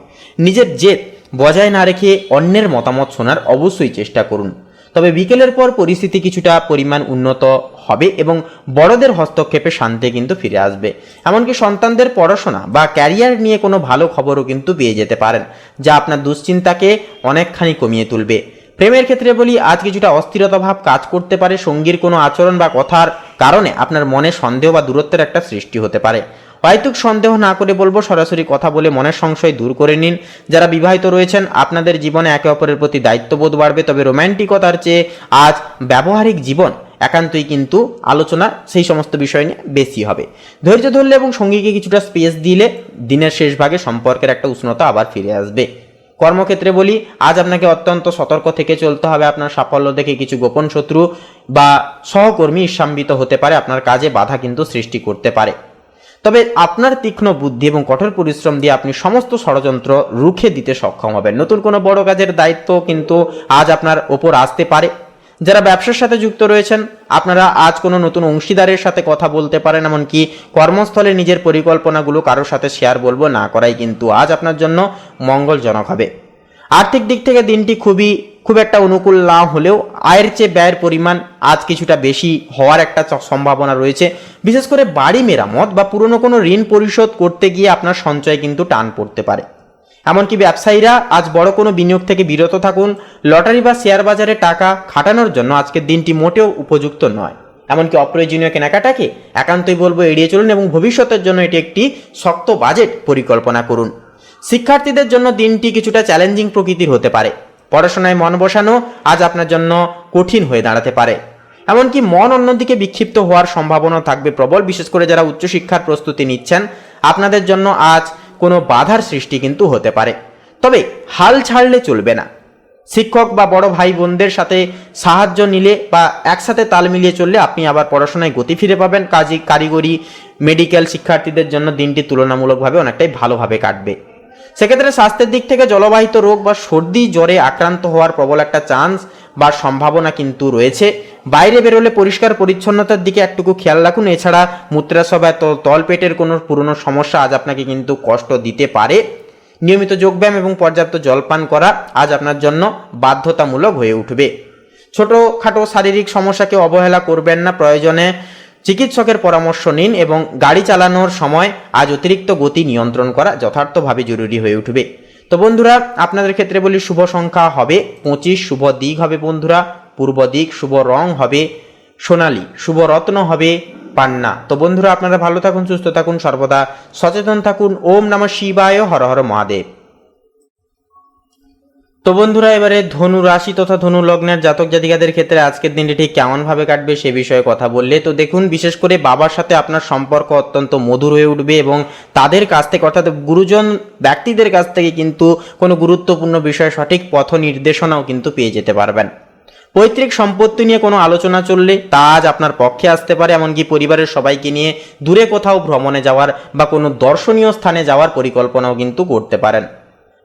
নিজের জেদ বজায় না রেখে অন্যের মতামত শোনার অবশ্যই চেষ্টা করুন। তবে বিকেলের পর পরিস্থিতি কিছুটা পরিমাণ উন্নত হবে এবং বড়দের হস্তক্ষেপে শান্তি কিন্তু ফিরে আসবে। এমনকি সন্তানদের পড়াশোনা বা ক্যারিয়ার নিয়ে কোনো ভালো খবরও কিন্তু পেয়ে যেতে পারেন, যা আপনার দুশ্চিন্তাকে অনেকখানি কমিয়ে তুলবে। প্রেমের ক্ষেত্রে বলি, আজ কিছুটা অস্থিরতা ভাব কাজ করতে পারে। সঙ্গীর কোনো আচরণ বা কথার কারণে আপনার মনে সন্দেহ বা দূরত্বের একটা সৃষ্টি হতে পারে। অহেতুক সন্দেহ না করে বলবো সরাসরি কথা বলে মনের সংশয় দূর করে নিন। যারা বিবাহিত রয়েছেন আপনাদের জীবনে একে অপরের প্রতি দায়িত্ববোধ বাড়বে। তবে রোম্যান্টিকতার চেয়ে আজ ব্যবহারিক জীবন একান্তই কিন্তু আলোচনা সেই সমস্ত বিষয় নিয়ে বেশি হবে। ধৈর্য ধরলে এবং সঙ্গীকে কিছুটা স্পেস দিলে দিনের শেষ ভাগে সম্পর্কের একটা উষ্ণতা আবার ফিরে আসবে। কর্মক্ষেত্রে বলি, আজ আপনাকে অত্যন্ত সতর্ক থেকে চলতে হবে। আপনার সাফল্য দেখে কিছু গোপন শত্রু বা সহকর্মী ঈর্ষান্বিত হতে পারে, আপনার কাজে বাধা কিন্তু সৃষ্টি করতে পারে। তবে আপনার তীক্ষ্ণ বুদ্ধি এবং কঠোর পরিশ্রম দিয়ে আপনি সমস্ত ষড়যন্ত্র রুখে দিতে সক্ষম হবেন। নতুন কোনো বড় কাজের দায়িত্ব কিন্তু আজ আপনার ওপর আসতে পারে। যারা ব্যবসার সাথে যুক্ত রয়েছেন আপনারা আজ কোনো নতুন অংশীদারের সাথে কথা বলতে পারেন। এমনকি কর্মস্থলে নিজের পরিকল্পনাগুলো কারোর সাথে শেয়ার বলবো না করাই কিন্তু আজ আপনার জন্য মঙ্গলজনক হবে। আর্থিক দিক থেকে দিনটি খুব একটা অনুকূল না হলেও আয়ের চেয়ে ব্যয়ের পরিমাণ আজ কিছুটা বেশি হওয়ার একটা সম্ভাবনা রয়েছে। বিশেষ করে বাড়ি মেরামত বা পুরনো কোনো ঋণ পরিশোধ করতে গিয়ে আপনার সঞ্চয় কিন্তু টান পড়তে পারে। এমনকি ব্যবসায়ীরা আজ বড় কোনো বিনিয়োগ থেকে বিরত থাকুন। লটারি বা শেয়ার বাজারে টাকা খাটানোর জন্য আজকের দিনটি মোটেও উপযুক্ত নয়। এমনকি অপ্রয়োজনীয় কেনাকাটাকে একান্তই বলবো এড়িয়ে চলুন এবং ভবিষ্যতের জন্য এটি একটি শক্ত বাজেট পরিকল্পনা করুন। শিক্ষার্থীদের জন্য দিনটি কিছুটা চ্যালেঞ্জিং প্রকৃতির হতে পারে। পড়াশোনায় মন বসানো আজ আপনার জন্য কঠিন হয়ে দাঁড়াতে পারে। এমনকি মন অন্যদিকে বিক্ষিপ্ত হওয়ার সম্ভাবনা থাকবে প্রবল। বিশেষ করে যারা উচ্চশিক্ষার প্রস্তুতি নিচ্ছেন আপনাদের জন্য আজ কোনো বাধার সৃষ্টি কিন্তু হতে পারে। তবে হাল ছাড়লে চলবে না। শিক্ষক বা বড় ভাই বোনদের সাথে সাহায্য নিলে বা একসাথে তাল মিলিয়ে চললে আপনি আবার পড়াশোনায় গতি ফিরে পাবেন। কারিগরি মেডিকেল শিক্ষার্থীদের জন্য দিনটি তুলনামূলকভাবে অনেকটাই ভালোভাবে কাটবে। সেক্ষেত্রে স্বাস্থ্যের দিক থেকে জলবাহিত রোগ বা সর্দি জ্বরে আক্রান্ত হওয়ার প্রবল একটা চান্স বা সম্ভাবনা কিন্তু রয়েছে। বাইরে বেরোলে পরিষ্কার পরিচ্ছন্নতার দিকে একটুকু খেয়াল রাখুন। এছাড়া মূত্রাশয় বা তলপেটের কোনো পুরনো সমস্যা আজ আপনাকে কিন্তু কষ্ট দিতে পারে। নিয়মিত যোগব্যায়াম এবং পর্যাপ্ত জলপান করা আজ আপনার জন্য বাধ্যতামূলক হয়ে উঠবে। ছোটখাটো শারীরিক সমস্যাকে অবহেলা করবেন না। প্রয়োজনে চিকিৎসকের পরামর্শ নিন এবং গাড়ি চালানোর সময় আজ অতিরিক্ত গতি নিয়ন্ত্রণ করা যথার্থভাবে জরুরি হয়ে উঠবে। তো বন্ধুরা, আপনাদের ক্ষেত্রে বলি শুভ সংখ্যা হবে 25, শুভ দিক হবে বন্ধুরা পূর্ব দিক, শুভ রং হবে সোনালী, শুভ রত্ন হবে পান্না। তো বন্ধুরা, আপনারা ভালো থাকুন, সুস্থ থাকুন, সর্বদা সচেতন থাকুন। ওম নমঃ শিবায়, হর হর মহাদেব। তো বন্ধুরা, এবারে ধনু রাশি তথা ধনু লগ্নের জাতক জাতিকাদের ক্ষেত্রে আজকের দিনটি ঠিক কেমন ভাবে কাটবে সে বিষয়ে কথা বললে তো দেখুন, বিশেষ করে বাবার সাথে আপনার সম্পর্ক অত্যন্ত মধুর হয়ে উঠবে এবং তাদের কাছ থেকে অর্থাৎ গুরুজন ব্যক্তিদের কাছ থেকে কিন্তু কোনো গুরুত্বপূর্ণ বিষয়ে সঠিক পথ নির্দেশনাও কিন্তু পেয়ে যেতে পারবেন। পৈতৃক সম্পত্তি নিয়ে কোনো আলোচনা চললে তা আজ আপনার পক্ষে আসতে পারে, এমনকি পরিবারের সবাইকে নিয়ে দূরে কোথাও ভ্রমণে যাওয়ার বা কোনো দর্শনীয় স্থানে যাওয়ার পরিকল্পনাও কিন্তু করতে পারেন।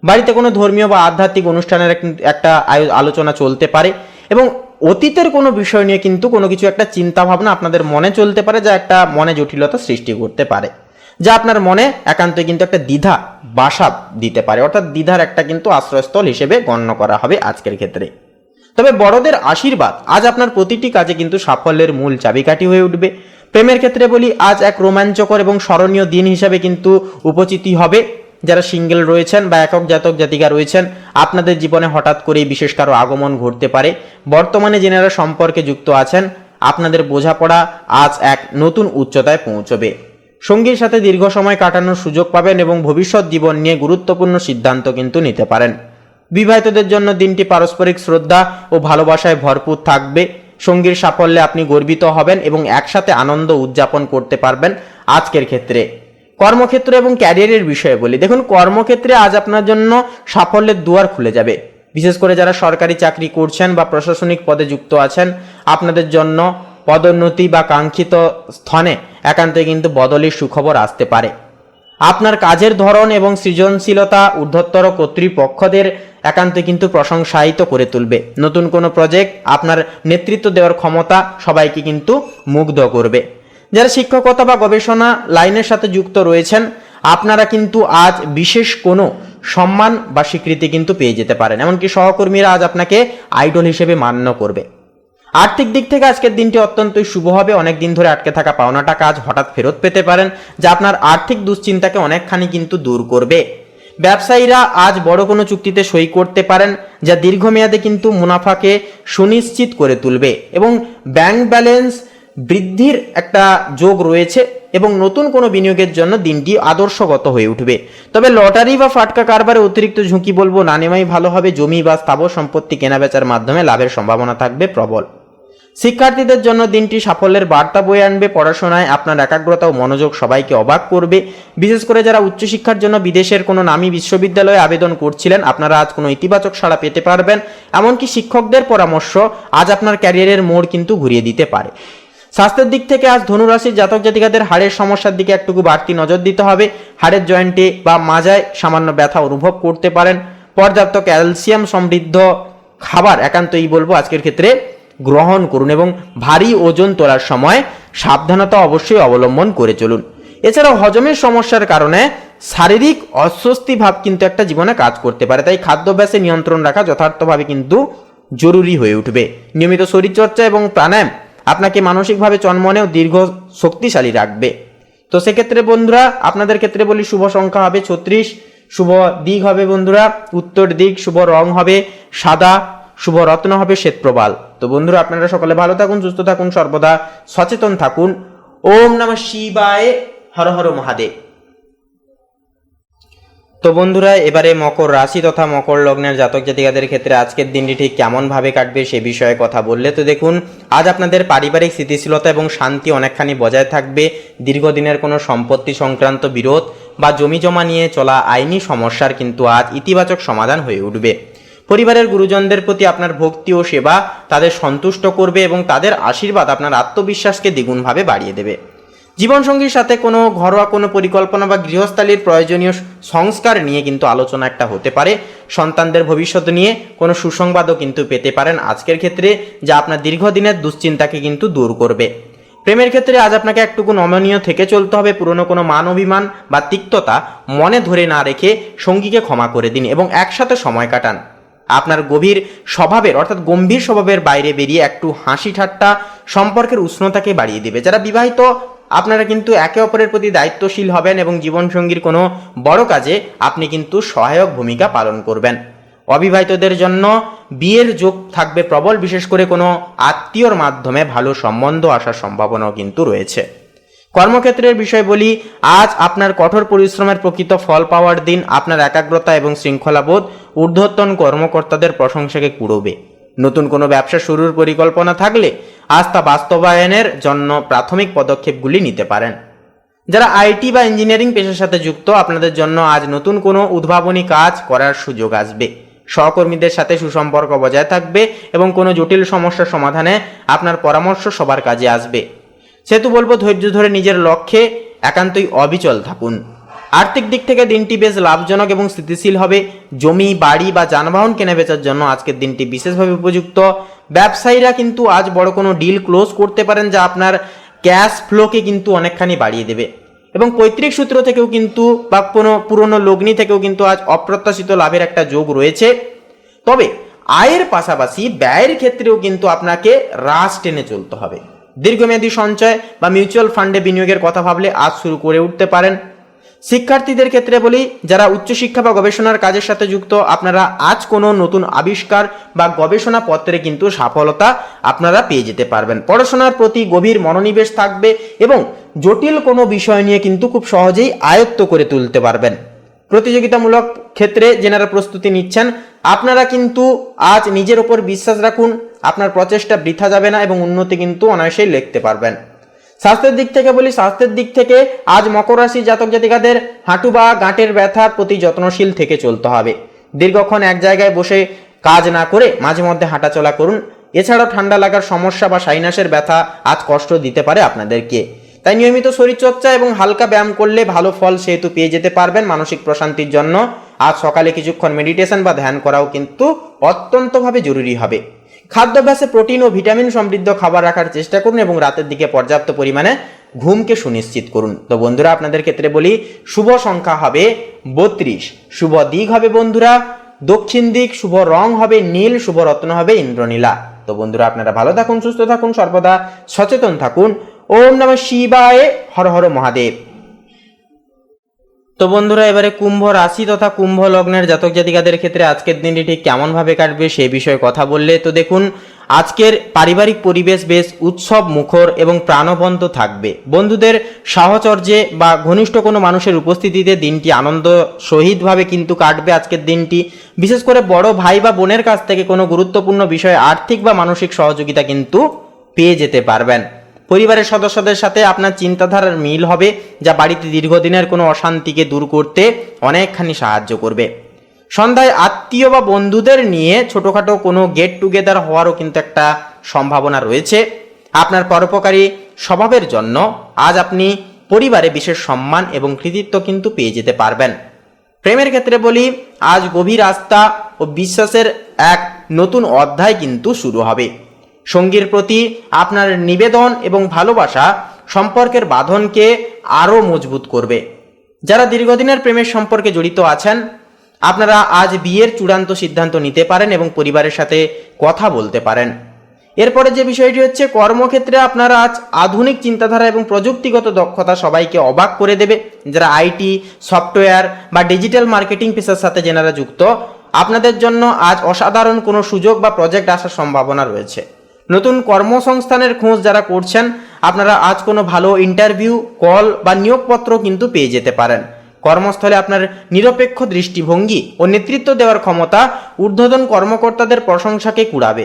বাড়িতে কোনো ধর্মীয় বা আধ্যাত্মিক অনুষ্ঠানের একটা আলোচনা চলতে পারে এবং অতীতের কোনো বিষয় নিয়ে কিন্তু কোনো কিছু একটা চিন্তা ভাবনা আপনাদের মনে চলতে পারে, যা একটা মনে জটিলতা সৃষ্টি করতে পারে, যা আপনার মনে একান্তই কিন্তু একটা দ্বিধা বাসা দিতে পারে, অর্থাৎ দ্বিধার একটা কিন্তু আশ্রয়স্থল হিসেবে গণ্য করা হবে আজকের ক্ষেত্রে। তবে বড়দের আশীর্বাদ আজ আপনার প্রতিটি কাজে কিন্তু সাফল্যের মূল চাবিকাঠি হয়ে উঠবে। প্রেমের ক্ষেত্রে বলি, আজ এক রোমাঞ্চকর এবং স্মরণীয় দিন হিসাবে কিন্তু উপস্থিতি হবে। যারা সিঙ্গেল রয়েছেন বা একক জাতক জাতিকা রয়েছেন, আপনাদের জীবনে হঠাৎ করেই বিশেষ কারো আগমন ঘটতে পারে। বর্তমানে যেনারা সম্পর্কে যুক্ত আছেন, আপনাদের বোঝাপড়া আজ এক নতুন উচ্চতায় পৌঁছবে। সঙ্গীর সাথে দীর্ঘ সময় কাটানোর সুযোগ পাবেন এবং ভবিষ্যৎ জীবন নিয়ে গুরুত্বপূর্ণ সিদ্ধান্ত কিন্তু নিতে পারেন। বিবাহিতদের জন্য দিনটি পারস্পরিক শ্রদ্ধা ও ভালোবাসায় ভরপুর থাকবে। সঙ্গীর সাফল্যে আপনি গর্বিত হবেন এবং একসাথে আনন্দ উদযাপন করতে পারবেন আজকের ক্ষেত্রে। কর্মক্ষেত্র এবং ক্যারিয়ারের বিষয়ে বলি, দেখুন কর্মক্ষেত্রে আজ আপনার জন্য সাফল্যের দুয়ার খুলে যাবে। বিশেষ করে যারা সরকারি চাকরি করছেন বা প্রশাসনিক পদে যুক্ত আছেন, আপনাদের জন্য পদোন্নতি বা কাঙ্ক্ষিত স্থানে একান্তই কিন্তু বদলের সুখবর আসতে পারে। আপনার কাজের ধরন এবং সৃজনশীলতা ঊর্ধ্বতর কর্তৃপক্ষদের একান্তই কিন্তু প্রশংসায়িত করে তুলবে। নতুন কোনো প্রজেক্ট আপনার নেতৃত্ব দেওয়ার ক্ষমতা সবাইকে কিন্তু মুগ্ধ করবে। যারা শিক্ষকতা বা গবেষণা লাইনের সাথে যুক্ত রয়েছেন, আপনারা কিন্তু আজ বিশেষ কোনো সম্মান বা স্বীকৃতি কিন্তু পেয়ে যেতে পারেন, এমনকি সহকর্মীরা আজ আপনাকে আইডল হিসেবে মান্য করবে। আর্থিক দিক থেকে আজকের দিনটি অত্যন্তই শুভ হবে। অনেক দিন ধরে আটকে থাকা পাওনা টাকা আজ হঠাৎ ফেরত পেতে পারেন, যা আপনার আর্থিক দুশ্চিন্তাকে অনেকখানি কিন্তু দূর করবে। ব্যবসায়ীরা আজ বড় কোনো চুক্তিতে সই করতে পারেন, যা দীর্ঘমেয়াদে কিন্তু মুনাফাকে সুনিশ্চিত করে তুলবে এবং ব্যাংক ব্যালেন্স বৃদ্ধির একটা যোগ রয়েছে এবং নতুন কোনো বিনিয়োগের জন্য দিনটি আদর্শগত হয়ে উঠবে। তবে লটারি বা ফাটকা কারবারে অতিরিক্ত ঝুঁকি বলবো না নেওয়াই ভালো হবে। জমি বা স্থাবর সম্পত্তি কেনাবেচার মাধ্যমে লাভের সম্ভাবনা থাকবে প্রবল। শিক্ষার্থীদের জন্য দিনটি সাফল্যের বার্তা বয়ে আনবে। পড়াশোনায় আপনার একাগ্রতা ও মনোযোগ সবাইকে অবাক করবে। বিশেষ করে যারা উচ্চশিক্ষার জন্য বিদেশের কোনো নামী বিশ্ববিদ্যালয়ে আবেদন করছিলেন, আপনারা আজ কোনো ইতিবাচক সাড়া পেতে পারবেন। এমনকি শিক্ষকদের পরামর্শ আজ আপনার ক্যারিয়ারের মোড় কিন্তু ঘুরিয়ে দিতে পারে। স্বাস্থ্যের দিক থেকে আজ ধনুরাশির জাতক জাতিকাদের হাড়ের সমস্যার দিকে একটু বাড়তি নজর দিতে হবে। হাড়ের জয়েন্টে বা মাজায় সামান্য ব্যথা অনুভব করতে পারেন। পর্যাপ্ত ক্যালসিয়াম সমৃদ্ধ খাবার একান্তই বলবো আজকের ক্ষেত্রে গ্রহণ করুন এবং ভারী ওজন তোলার সময় সাবধানতা অবশ্যই অবলম্বন করে চলুন। এছাড়াও হজমের সমস্যার কারণে শারীরিক অস্বস্তি ভাব কিন্তু একটা জীবনে কাজ করতে পারে, তাই খাদ্যাভ্যাসে নিয়ন্ত্রণ রাখা যথার্থভাবে কিন্তু জরুরি হয়ে উঠবে। নিয়মিত শরীরচর্চা এবং প্রাণায়াম আপনাকে মানসিকভাবে চনমনেও দীর্ঘ শক্তিশালী রাখবে। তো সেক্ষেত্রে বন্ধুরা, আপনাদের ক্ষেত্রে বলি শুভ সংখ্যা হবে 36, শুভ দিক হবে বন্ধুরা উত্তর দিক, শুভ রং হবে সাদা, শুভ রত্ন হবে শ্বেতপ্রবাল। তো বন্ধুরা, আপনারা সকলে ভালো থাকুন, সুস্থ থাকুন, সর্বদা সচেতন থাকুন। ওম নমঃ শিবায়, হর হর মহাদেব। তো বন্ধুরা, এবারে মকর রাশি তথা মকর লগ্নের জাতক জাতিকাদের ক্ষেত্রে আজকের দিনটি ঠিক কেমন ভাবে কাটবে সে বিষয়ে কথা বললে তো দেখুন, আজ আপনাদের পারিবারিক স্থিতিশীলতা এবং শান্তি অনেকখানি বজায় থাকবে। দীর্ঘদিনের কোনো সম্পত্তি সংক্রান্ত বিরোধ বা জমি জমা নিয়ে চলা আইনি সমস্যার কিন্তু আজ ইতিবাচক সমাধান হয়ে উঠবে। পরিবারের গুরুজনদের প্রতি আপনার ভক্তি ও সেবা তাদের সন্তুষ্ট করবে এবং তাদের আশীর্বাদ আপনার আত্মবিশ্বাসকে দ্বিগুণভাবে বাড়িয়ে দেবে। জীবনসঙ্গীর সাথে কোনো ঘরোয়া কোনো পরিকল্পনা বা গৃহস্থালির প্রয়োজনীয় সংস্কার নিয়ে কিন্তু আলোচনা একটা হতে পারে। সন্তানদের ভবিষ্যৎ নিয়ে কোনো সুসংবাদও কিন্তু পেতে পারেন আজকের ক্ষেত্রে, যা আপনার দীর্ঘদিনের দুশ্চিন্তাকে কিন্তু দূর করবে। প্রেমের ক্ষেত্রে আজ আপনাকে একটুকু নমনীয় থেকে চলতে হবে। পুরনো কোনো মান অভিমান বা তিক্ততা মনে ধরে না রেখে সঙ্গীকে ক্ষমা করে দিন এবং একসাথে সময় কাটান। আপনার গভীর স্বভাবের অর্থাৎ গম্ভীর স্বভাবের বাইরে বেরিয়ে একটু হাসি ঠাট্টা সম্পর্কের উষ্ণতাকে বাড়িয়ে দেবে। যারা বিবাহিত আপনারা কিন্তু একে অপরের প্রতি দায়িত্বশীল হবেন এবং জীবনসঙ্গীর কোনো বড় কাজে আপনি কিন্তু সহায়ক ভূমিকা পালন করবেন। অবিবাহিতদের জন্য বিয়ের যোগ থাকবে প্রবল, বিশেষ করে কোনো আত্মীয়র মাধ্যমে ভালো সম্বন্ধ আসার সম্ভাবনাও কিন্তু রয়েছে। কর্মক্ষেত্রের বিষয় বলি, আজ আপনার কঠোর পরিশ্রমের প্রকৃত ফল পাওয়ার দিন। আপনার একাগ্রতা এবং শৃঙ্খলাবোধ ঊর্ধ্বতন কর্মকর্তাদের প্রশংসাকে কুড়োবে। নতুন কোনো ব্যবসা শুরুর পরিকল্পনা থাকলে আজ তা বাস্তবায়নের জন্য প্রাথমিক পদক্ষেপগুলি নিতে পারেন। যারা আইটি বা ইঞ্জিনিয়ারিং পেশার সাথে যুক্ত, আপনাদের জন্য আজ নতুন কোনো উদ্ভাবনী কাজ করার সুযোগ আসবে। সহকর্মীদের সাথে সুসম্পর্ক বজায় থাকবে এবং কোনো জটিল সমস্যার সমাধানে আপনার পরামর্শ সবার কাজে আসবে। সেহেতু বলবো, ধৈর্য ধরে নিজের লক্ষ্যে একান্তই অবিচল থাকুন। আর্থিক দিক থেকে দিনটি বেশ লাভজনক এবং স্থিতিশীল হবে। জমি, বাড়ি বা যানবাহন কেনাবেচার জন্য আজকের দিনটি বিশেষভাবে উপযুক্ত। ব্যবসায়ীরা কিন্তু আজ বড় কোনো ডিল ক্লোজ করতে পারেন, যা আপনার ক্যাশ ফ্লোকে কিন্তু অনেকখানি বাড়িয়ে দেবে। এবং পৈতৃক সূত্র থেকেও কিন্তু বা কোনো পুরনো লগ্নি থেকেও কিন্তু আজ অপ্রত্যাশিত লাভের একটা যোগ রয়েছে। তবে আয়ের পাশাপাশি ব্যয়ের ক্ষেত্রেও কিন্তু আপনাকে রাশ টেনে চলতে হবে। দীর্ঘমেয়াদী সঞ্চয় বা মিউচুয়াল ফান্ডে বিনিয়োগের কথা ভাবলে আজ শুরু করে উঠতে পারেন। শিক্ষার্থীদের ক্ষেত্রে বলি, যারা উচ্চশিক্ষা বা গবেষণার কাজের সাথে যুক্ত, আপনারা আজ কোনো নতুন আবিষ্কার বা গবেষণা পত্রে কিন্তু সফলতা আপনারা পেয়ে যেতে পারবেন। পড়াশোনার প্রতি গভীর মনোনিবেশ থাকবে এবং জটিল কোনো বিষয় নিয়ে কিন্তু খুব সহজেই আয়ত্ত করে তুলতে পারবেন। প্রতিযোগিতামূলক ক্ষেত্রে যেনারা প্রস্তুতি নিচ্ছেন, আপনারা কিন্তু আজ নিজের ওপর বিশ্বাস রাখুন। আপনার প্রচেষ্টা বৃথা যাবে না এবং উন্নতি কিন্তু অনায়াসেই লিখতে পারবেন। স্বাস্থ্যের দিক থেকে বলি, স্বাস্থ্যের দিক থেকে আজ মকর রাশি জাতক জাতিকাদের হাঁটু বা গাঁটের ব্যথার প্রতি যত্নশীল থেকে চলতে হবে। দীর্ঘক্ষণ এক জায়গায় বসে কাজ না করে মাঝে মধ্যে হাঁটাচলা করুন। এছাড়াও ঠান্ডা লাগার সমস্যা বা সাইনাসের ব্যথা আজ কষ্ট দিতে পারে আপনাদেরকে। তাই নিয়মিত শরীরচর্চা এবং হালকা ব্যায়াম করলে ভালো ফল সেহেতু পেয়ে যেতে পারবেন। মানসিক প্রশান্তির জন্য আজ সকালে কিছুক্ষণ মেডিটেশন বা ধ্যান করাও কিন্তু অত্যন্তভাবে জরুরি হবে। খাদ্যাভ্যাসে প্রোটিন ও ভিটামিন সমৃদ্ধ খাবার রাখার চেষ্টা করুন এবং রাতের দিকে পর্যাপ্ত পরিমাণে ঘুমকে সুনিশ্চিত করুন। তো বন্ধুরা, আপনাদের ক্ষেত্রে বলি, শুভ সংখ্যা হবে 32, শুভ দিক হবে বন্ধুরা দক্ষিণ দিক, শুভ রং হবে নীল, শুভ রত্ন হবে ইন্দ্রনীলা। তো বন্ধুরা, আপনারা ভালো থাকুন, সুস্থ থাকুন, সর্বদা সচেতন থাকুন। ওম নমঃ শিবায়, হর হর মহাদেব। তো বন্ধুরা, এবারে কুম্ভ রাশি তথা কুম্ভ লগ্নের জাতক জাতিকাদের ক্ষেত্রে আজকের দিনটি ঠিক কেমন ভাবে কাটবে সেই বিষয়ে কথা বললে, তো দেখুন, আজকের পারিবারিক পরিবেশ বেশ উৎসব মুখর এবং প্রাণবন্ত থাকবে। বন্ধুদের সাহচর্যে বা ঘনিষ্ঠ কোনো মানুষের উপস্থিতিতে দিনটি আনন্দ সহিতভাবে কিন্তু কাটবে। আজকের দিনটি বিশেষ করে বড় ভাই বা বোনের কাছ থেকে কোনো গুরুত্বপূর্ণ বিষয়ে আর্থিক বা মানসিক সহযোগিতা কিন্তু পেয়ে যেতে পারবেন। পরিবারের সদস্যদের সাথে আপনার চিন্তাধারার মিল হবে, যা বাড়িতে দীর্ঘদিনের কোনো অশান্তিকে দূর করতে অনেকখানি সাহায্য করবে। সন্ধ্যায় আত্মীয় বা বন্ধুদের নিয়ে ছোটোখাটো কোনো গেট টুগেদার হওয়ারও কিন্তু একটা সম্ভাবনা রয়েছে। আপনার পরোপকারী স্বভাবের জন্য আজ আপনি পরিবারে বিশেষ সম্মান এবং কৃতিত্ব কিন্তু পেয়ে যেতে পারবেন। প্রেমের ক্ষেত্রে বলি, আজ গভীর আস্থা ও বিশ্বাসের এক নতুন অধ্যায় কিন্তু শুরু হবে। সঙ্গীর প্রতি আপনার নিবেদন এবং ভালোবাসা সম্পর্কের বাঁধনকে আরও মজবুত করবে। যারা দীর্ঘদিনের প্রেমের সম্পর্কে জড়িত আছেন, আপনারা আজ বিয়ের চূড়ান্ত সিদ্ধান্ত নিতে পারেন এবং পরিবারের সাথে কথা বলতে পারেন। এরপরে যে বিষয়টি হচ্ছে, কর্মক্ষেত্রে আপনারা আজ আধুনিক চিন্তাধারা এবং প্রযুক্তিগত দক্ষতা সবাইকে অবাক করে দেবে। যারা আইটি, সফটওয়্যার বা ডিজিটাল মার্কেটিং পেশার সাথে যেনারা যুক্ত, আপনাদের জন্য আজ অসাধারণ কোনো সুযোগ বা প্রজেক্ট আসার সম্ভাবনা রয়েছে। নতুন কর্মসংস্থানের খোঁজ যারা করছেন, আপনারা আজ কোনো ভালো ইন্টারভিউ, কল বা নিয়োগপত্র কিন্তু পেয়ে যেতে পারেন। কর্মস্থলে আপনার নিরপেক্ষ দৃষ্টিভঙ্গি ও নেতৃত্ব দেওয়ার ক্ষমতা ঊর্ধ্বতন কর্মকর্তাদের প্রশংসাকে কুড়াবে।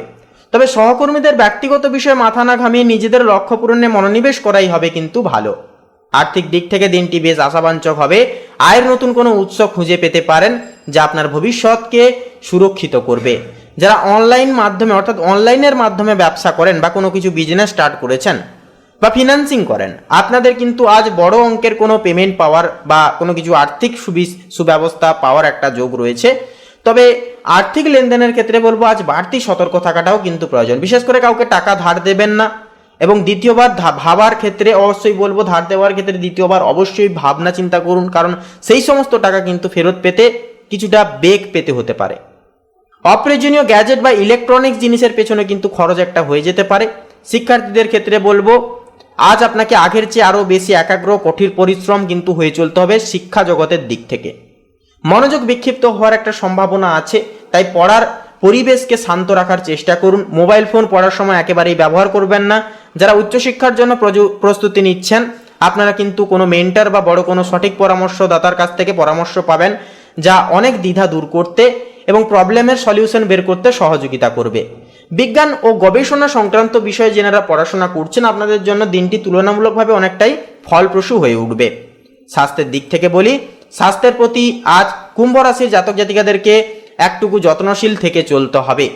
তবে সহকর্মীদের ব্যক্তিগত বিষয়ে মাথা না ঘামিয়ে নিজেদের লক্ষ্য পূরণে মনোনিবেশ করাই হবে কিন্তু ভালো। আর্থিক দিক থেকে দিনটি বেশ আশাবাঞ্চক হবে। আয়ের নতুন কোনো উৎস খুঁজে পেতে পারেন, যা আপনার ভবিষ্যৎকে সুরক্ষিত করবে। যারা অনলাইন মাধ্যমে অর্থাৎ অনলাইনের মাধ্যমে ব্যবসা করেন বা কোনো কিছু বিজনেস স্টার্ট করেছেন বা ফিন্যান্সিং করেন, আপনাদের কিন্তু আজ বড় অঙ্কের কোনো পেমেন্ট পাওয়ার বা কোনো কিছু আর্থিক সুব্যবস্থা পাওয়ার একটা যোগ রয়েছে। তবে আর্থিক লেনদেনের ক্ষেত্রে বলবো, আজ বাড়তি সতর্ক থাকাটাও কিন্তু প্রয়োজন। বিশেষ করে কাউকে টাকা ধার দেবেন না এবং দ্বিতীয়বার ভাবার ক্ষেত্রে অবশ্যই বলবো, ধার দেওয়ার ক্ষেত্রে দ্বিতীয়বার অবশ্যই ভাবনা চিন্তা করুন, কারণ সেই সমস্ত টাকা কিন্তু ফেরত পেতে কিছুটা বেগ পেতে হতে পারে। অপ্রয়োজনীয় গ্যাজেট বা ইলেকট্রনিক্স জিনিসের পেছনে কিন্তু খরচ একটা হয়ে যেতে পারে। শিক্ষার্থীদের ক্ষেত্রে বলবো আজ আপনাকে আগের চেয়ে আরও বেশি একাগ্র কঠিন পরিশ্রম কিন্তু হয়ে চলতে হবে শিক্ষা জগতের দিক থেকে। মনোযোগ বিক্ষিপ্ত হওয়ার একটা সম্ভাবনা আছে, তাই পড়ার পরিবেশকে শান্ত রাখার চেষ্টা করুন। মোবাইল ফোন পড়ার সময় একেবারেই ব্যবহার করবেন না। যারা উচ্চশিক্ষার জন্য প্রস্তুতি নিচ্ছেন আপনারা কিন্তু কোনো মেন্টর বা বড় কোনো সঠিক পরামর্শদাতার কাছ থেকে পরামর্শ পাবেন, যা অনেক দ্বিধা দূর করতে এবং প্রবলেমের সলিউশন বের করতে সহযোগিতা করবে। বিজ্ঞান ও গবেষণা সংক্রান্ত বিষয়ে যারা পড়াশোনা করছেন আপনাদের জন্য দিনটি তুলনামূলকভাবে অনেকটাই ফলপ্রসূ হয়ে উঠবে। স্বাস্থ্যের দিক থেকে বলি, স্বাস্থ্যের প্রতি আজ কুম্ভ রাশির জাতক জাতিকাদেরকে একটুকু যত্নশীল থেকে চলতে হবে।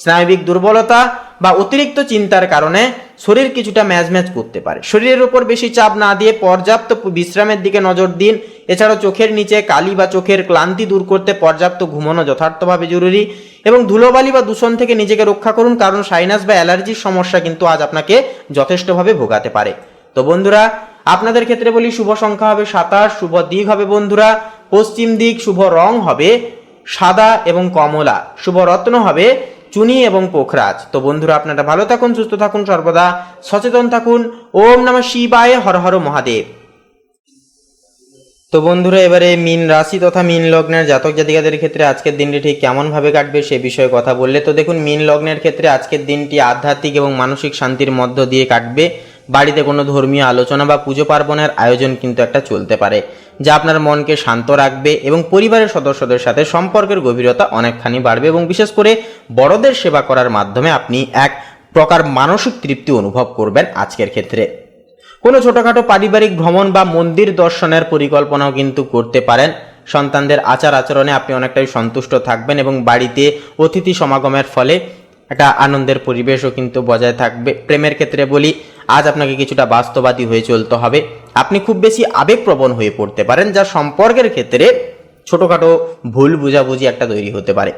স্নায়বিক দুর্বলতা বা অতিরিক্ত চিন্তার কারণে শরীর কিছুটা ম্যাজম্যাজ করতে পারে। শরীরের উপর বেশি চাপ না দিয়ে পর্যাপ্ত বিশ্রামের দিকে নজর দিন। এছাড়াও চোখের নিচে কালি বা চোখের ক্লান্তি দূর করতে পর্যাপ্ত ঘুমানো যথার্থভাবে জরুরি এবং ধুলোবালি বা দূষণ থেকে নিজেকে রক্ষা করুন, কারণ সাইনাস বা অ্যালার্জির সমস্যা কিন্তু আজ আপনাকে যথেষ্টভাবে ভোগাতে পারে। তো বন্ধুরা আপনাদের ক্ষেত্রে বলি শুভ সংখ্যা হবে 27, শুভ দিক হবে বন্ধুরা পশ্চিম দিক, শুভ রং হবে সাদা এবং কমলা, শুভ রত্ন হবে চুনি এবং পোখরাজ। তো বন্ধুরা আপনারা ভালো থাকুন, সুস্থ থাকুন, সর্বদা সচেতন থাকুন। ওম নমঃ শিবায়, হর হর মহাদেব। তো বন্ধুরা এবারে মীন রাশি তথা মীন লগ্নের জাতক জাতিকাদের ক্ষেত্রে আজকের দিনটি ঠিক কেমন ভাবে কাটবে সে বিষয়ে কথা বললে, তো দেখুন মীন লগ্নের ক্ষেত্রে আজকের দিনটি আধ্যাত্মিক এবং মানসিক শান্তির মধ্য দিয়ে কাটবে। বাড়িতে কোনো ধর্মীয় আলোচনা বা পুজো পার্বণের আয়োজন কিন্তু একটা চলতে পারে, যা আপনার মনকে শান্ত রাখবে এবং পরিবারের সদস্যদের সাথে সম্পর্কের গভীরতা অনেকখানি বাড়বে এবং বিশেষ করে বড়দের সেবা করার মাধ্যমে আপনি এক প্রকার মানসিক তৃপ্তি অনুভব করবেন। আজকের ক্ষেত্রে কোনো ছোটখাটো পারিবারিক ভ্রমণ বা মন্দির দর্শনের পরিকল্পনাও কিন্তু করতে পারেন। সন্তানদের আচার আচরণে আপনি অনেকটাই সন্তুষ্ট থাকবেন এবং বাড়িতে অতিথি সমাগমের ফলে একটা আনন্দের পরিবেশও কিন্তু বজায় থাকবে। প্রেমের ক্ষেত্রে বলি আজ আপনাকে কিছুটা বাস্তববাদী হয়ে চলতে হবে। আপনি খুব বেশি আবেগপ্রবণ হয়ে পড়তে পারেন, যা সম্পর্কের ক্ষেত্রে ছোটখাটো ভুল বুঝাবুঝি একটা তৈরি হতে পারে।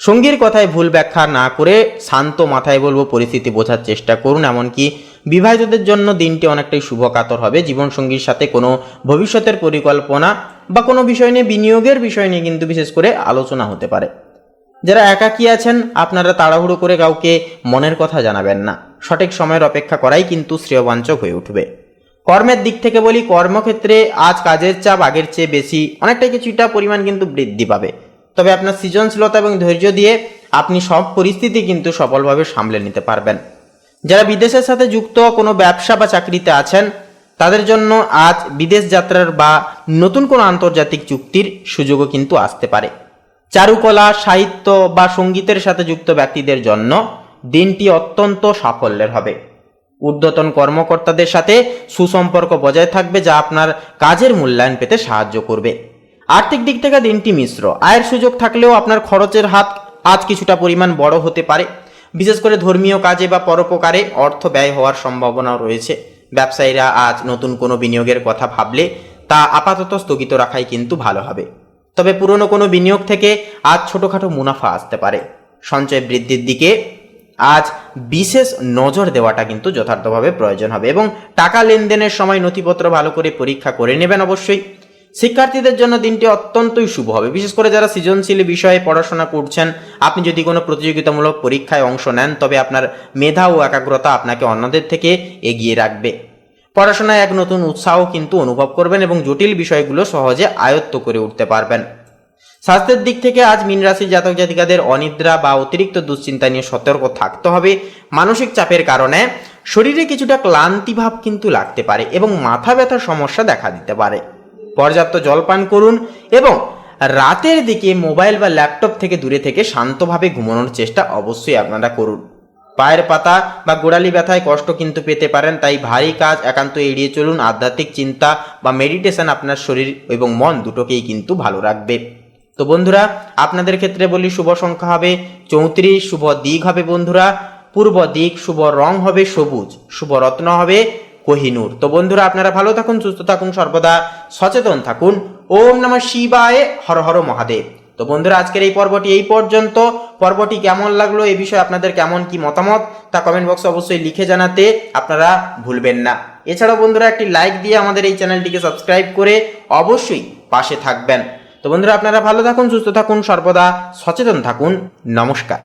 সঙ্গীর কথায় ভুল ব্যাখ্যা না করে শান্ত মাথায় বলবো পরিস্থিতি বোঝার চেষ্টা করুন। এমনকি বিবাহিতদের জন্য দিনটি অনেকটাই শুভকাতর হবে। জীবনসঙ্গীর সাথে কোনো ভবিষ্যতের পরিকল্পনা বা কোনো বিষয় নিয়ে বিনিয়োগের বিষয় নিয়ে কিন্তু বিশেষ করে আলোচনা হতে পারে। যারা একাকী আছেন আপনারা তাড়াহুড়ো করে কাউকে মনের কথা জানাবেন না। সঠিক সময়ের অপেক্ষা করাই কিন্তু শ্রেয়বাঞ্চক হয়ে উঠবে। কর্মের দিক থেকে বলি কর্মক্ষেত্রে আজ কাজের চাপ আগের চেয়ে বেশি অনেকটাই কিছুটা পরিমাণ কিন্তু বৃদ্ধি পাবে। তবে আপনার সৃজনশীলতা এবং ধৈর্য দিয়ে আপনি সব পরিস্থিতি কিন্তু সফলভাবে সামলে নিতে পারবেন। যারা বিদেশের সাথে যুক্ত কোনো ব্যবসা বা চাকরিতে আছেন তাদের জন্য আজ বিদেশ যাত্রার বা নতুন কোনো আন্তর্জাতিক চুক্তির সুযোগও কিন্তু আসতে পারে। চারুকলা, সাহিত্য বা সঙ্গীতের সাথে যুক্ত ব্যক্তিদের জন্য দিনটি অত্যন্ত সাফল্যের হবে। ঊর্ধ্বতন কর্মকর্তাদের সাথে সুসম্পর্ক বজায় থাকবে, যা আপনার কাজের মূল্যায়ন পেতে সাহায্য করবে। আর্থিক দিক থেকে দিনটি মিশ্র। আয়ের সুযোগ থাকলেও আপনার খরচের হাত আজ কিছুটা পরিমাণ বড় হতে পারে। বিশেষ করে ধর্মীয় কাজে বা পরোপকারে অর্থ ব্যয় হওয়ার সম্ভাবনাও রয়েছে। ব্যবসায়ীরা আজ নতুন কোনো বিনিয়োগের কথা ভাবলে তা আপাতত স্থগিত রাখাই কিন্তু ভালো হবে। তবে পুরনো কোনো বিনিয়োগ থেকে আজ ছোটোখাটো মুনাফা আসতে পারে। সঞ্চয় বৃদ্ধির দিকে আজ বিশেষ নজর দেওয়াটা কিন্তু যথার্থভাবে প্রয়োজন হবে এবং টাকা লেনদেনের সময় নথিপত্র ভালো করে পরীক্ষা করে নেবেন অবশ্যই। শিক্ষার্থীদের জন্য দিনটি অত্যন্তই শুভ হবে। বিশেষ করে যারা সৃজনশীল বিষয়ে পড়াশোনা করছেন, আপনি যদি কোনো প্রতিযোগিতামূলক পরীক্ষায় অংশ নেন তবে আপনার মেধা ও একাগ্রতা আপনাকে অন্যদের থেকে এগিয়ে রাখবে। পড়াশোনায় এক নতুন উৎসাহ কিন্তু অনুভব করবেন এবং জটিল বিষয়গুলো সহজে আয়ত্ত করে উঠতে পারবেন। স্বাস্থ্যের দিক থেকে আজ মীন রাশির জাতক জাতিকাদের অনিদ্রা বা অতিরিক্ত দুশ্চিন্তা নিয়ে সতর্ক থাকতে হবে। মানসিক চাপের কারণে শরীরে কিছুটা ক্লান্তি ভাব কিন্তু লাগতে পারে এবং মাথা ব্যথার সমস্যা দেখা দিতে পারে। পর্যাপ্ত জল পান করুন এবং রাতের দিকে মোবাইল বা ল্যাপটপ থেকে দূরে থেকে শান্তভাবে ঘুমানোর চেষ্টা অবশ্যই আপনারা করুন। পায়ের পাতা বা গোড়ালি ব্যথায় কষ্ট কিন্তু পেতে পারেন, তাই ভারী কাজ একান্ত এড়িয়ে চলুন। আধ্যাত্মিক চিন্তা বা মেডিটেশন আপনার শরীর এবং মন দুটোকেই কিন্তু ভালো রাখবে। তো বন্ধুরা আপনাদের ক্ষেত্রে বলি শুভ সংখ্যা হবে 34, শুভ দিক হবে বন্ধুরা পূর্ব দিক, শুভ রং হবে সবুজ, শুভ রত্ন হবে কোহিনূর। তো বন্ধুরা আপনারা ভালো থাকুন, সুস্থ থাকুন, সর্বদা সচেতন থাকুন। ওম নমঃ শিবায়, হর হর মহাদেব। তো বন্ধুরা আজকের এই পর্বটি এই পর্যন্ত। পর্বটি কেমন লাগলো, এই বিষয়ে আপনাদের কেমন কি মতামত তা কমেন্ট বক্সে অবশ্যই লিখে জানাতে আপনারা ভুলবেন না। এছাড়াও বন্ধুরা একটি লাইক দিয়ে আমাদের এই চ্যানেলটিকে সাবস্ক্রাইব করে অবশ্যই পাশে থাকবেন। তো বন্ধুরা আপনারা ভালো থাকুন, সুস্থ থাকুন, সর্বদা সচেতন থাকুন। নমস্কার।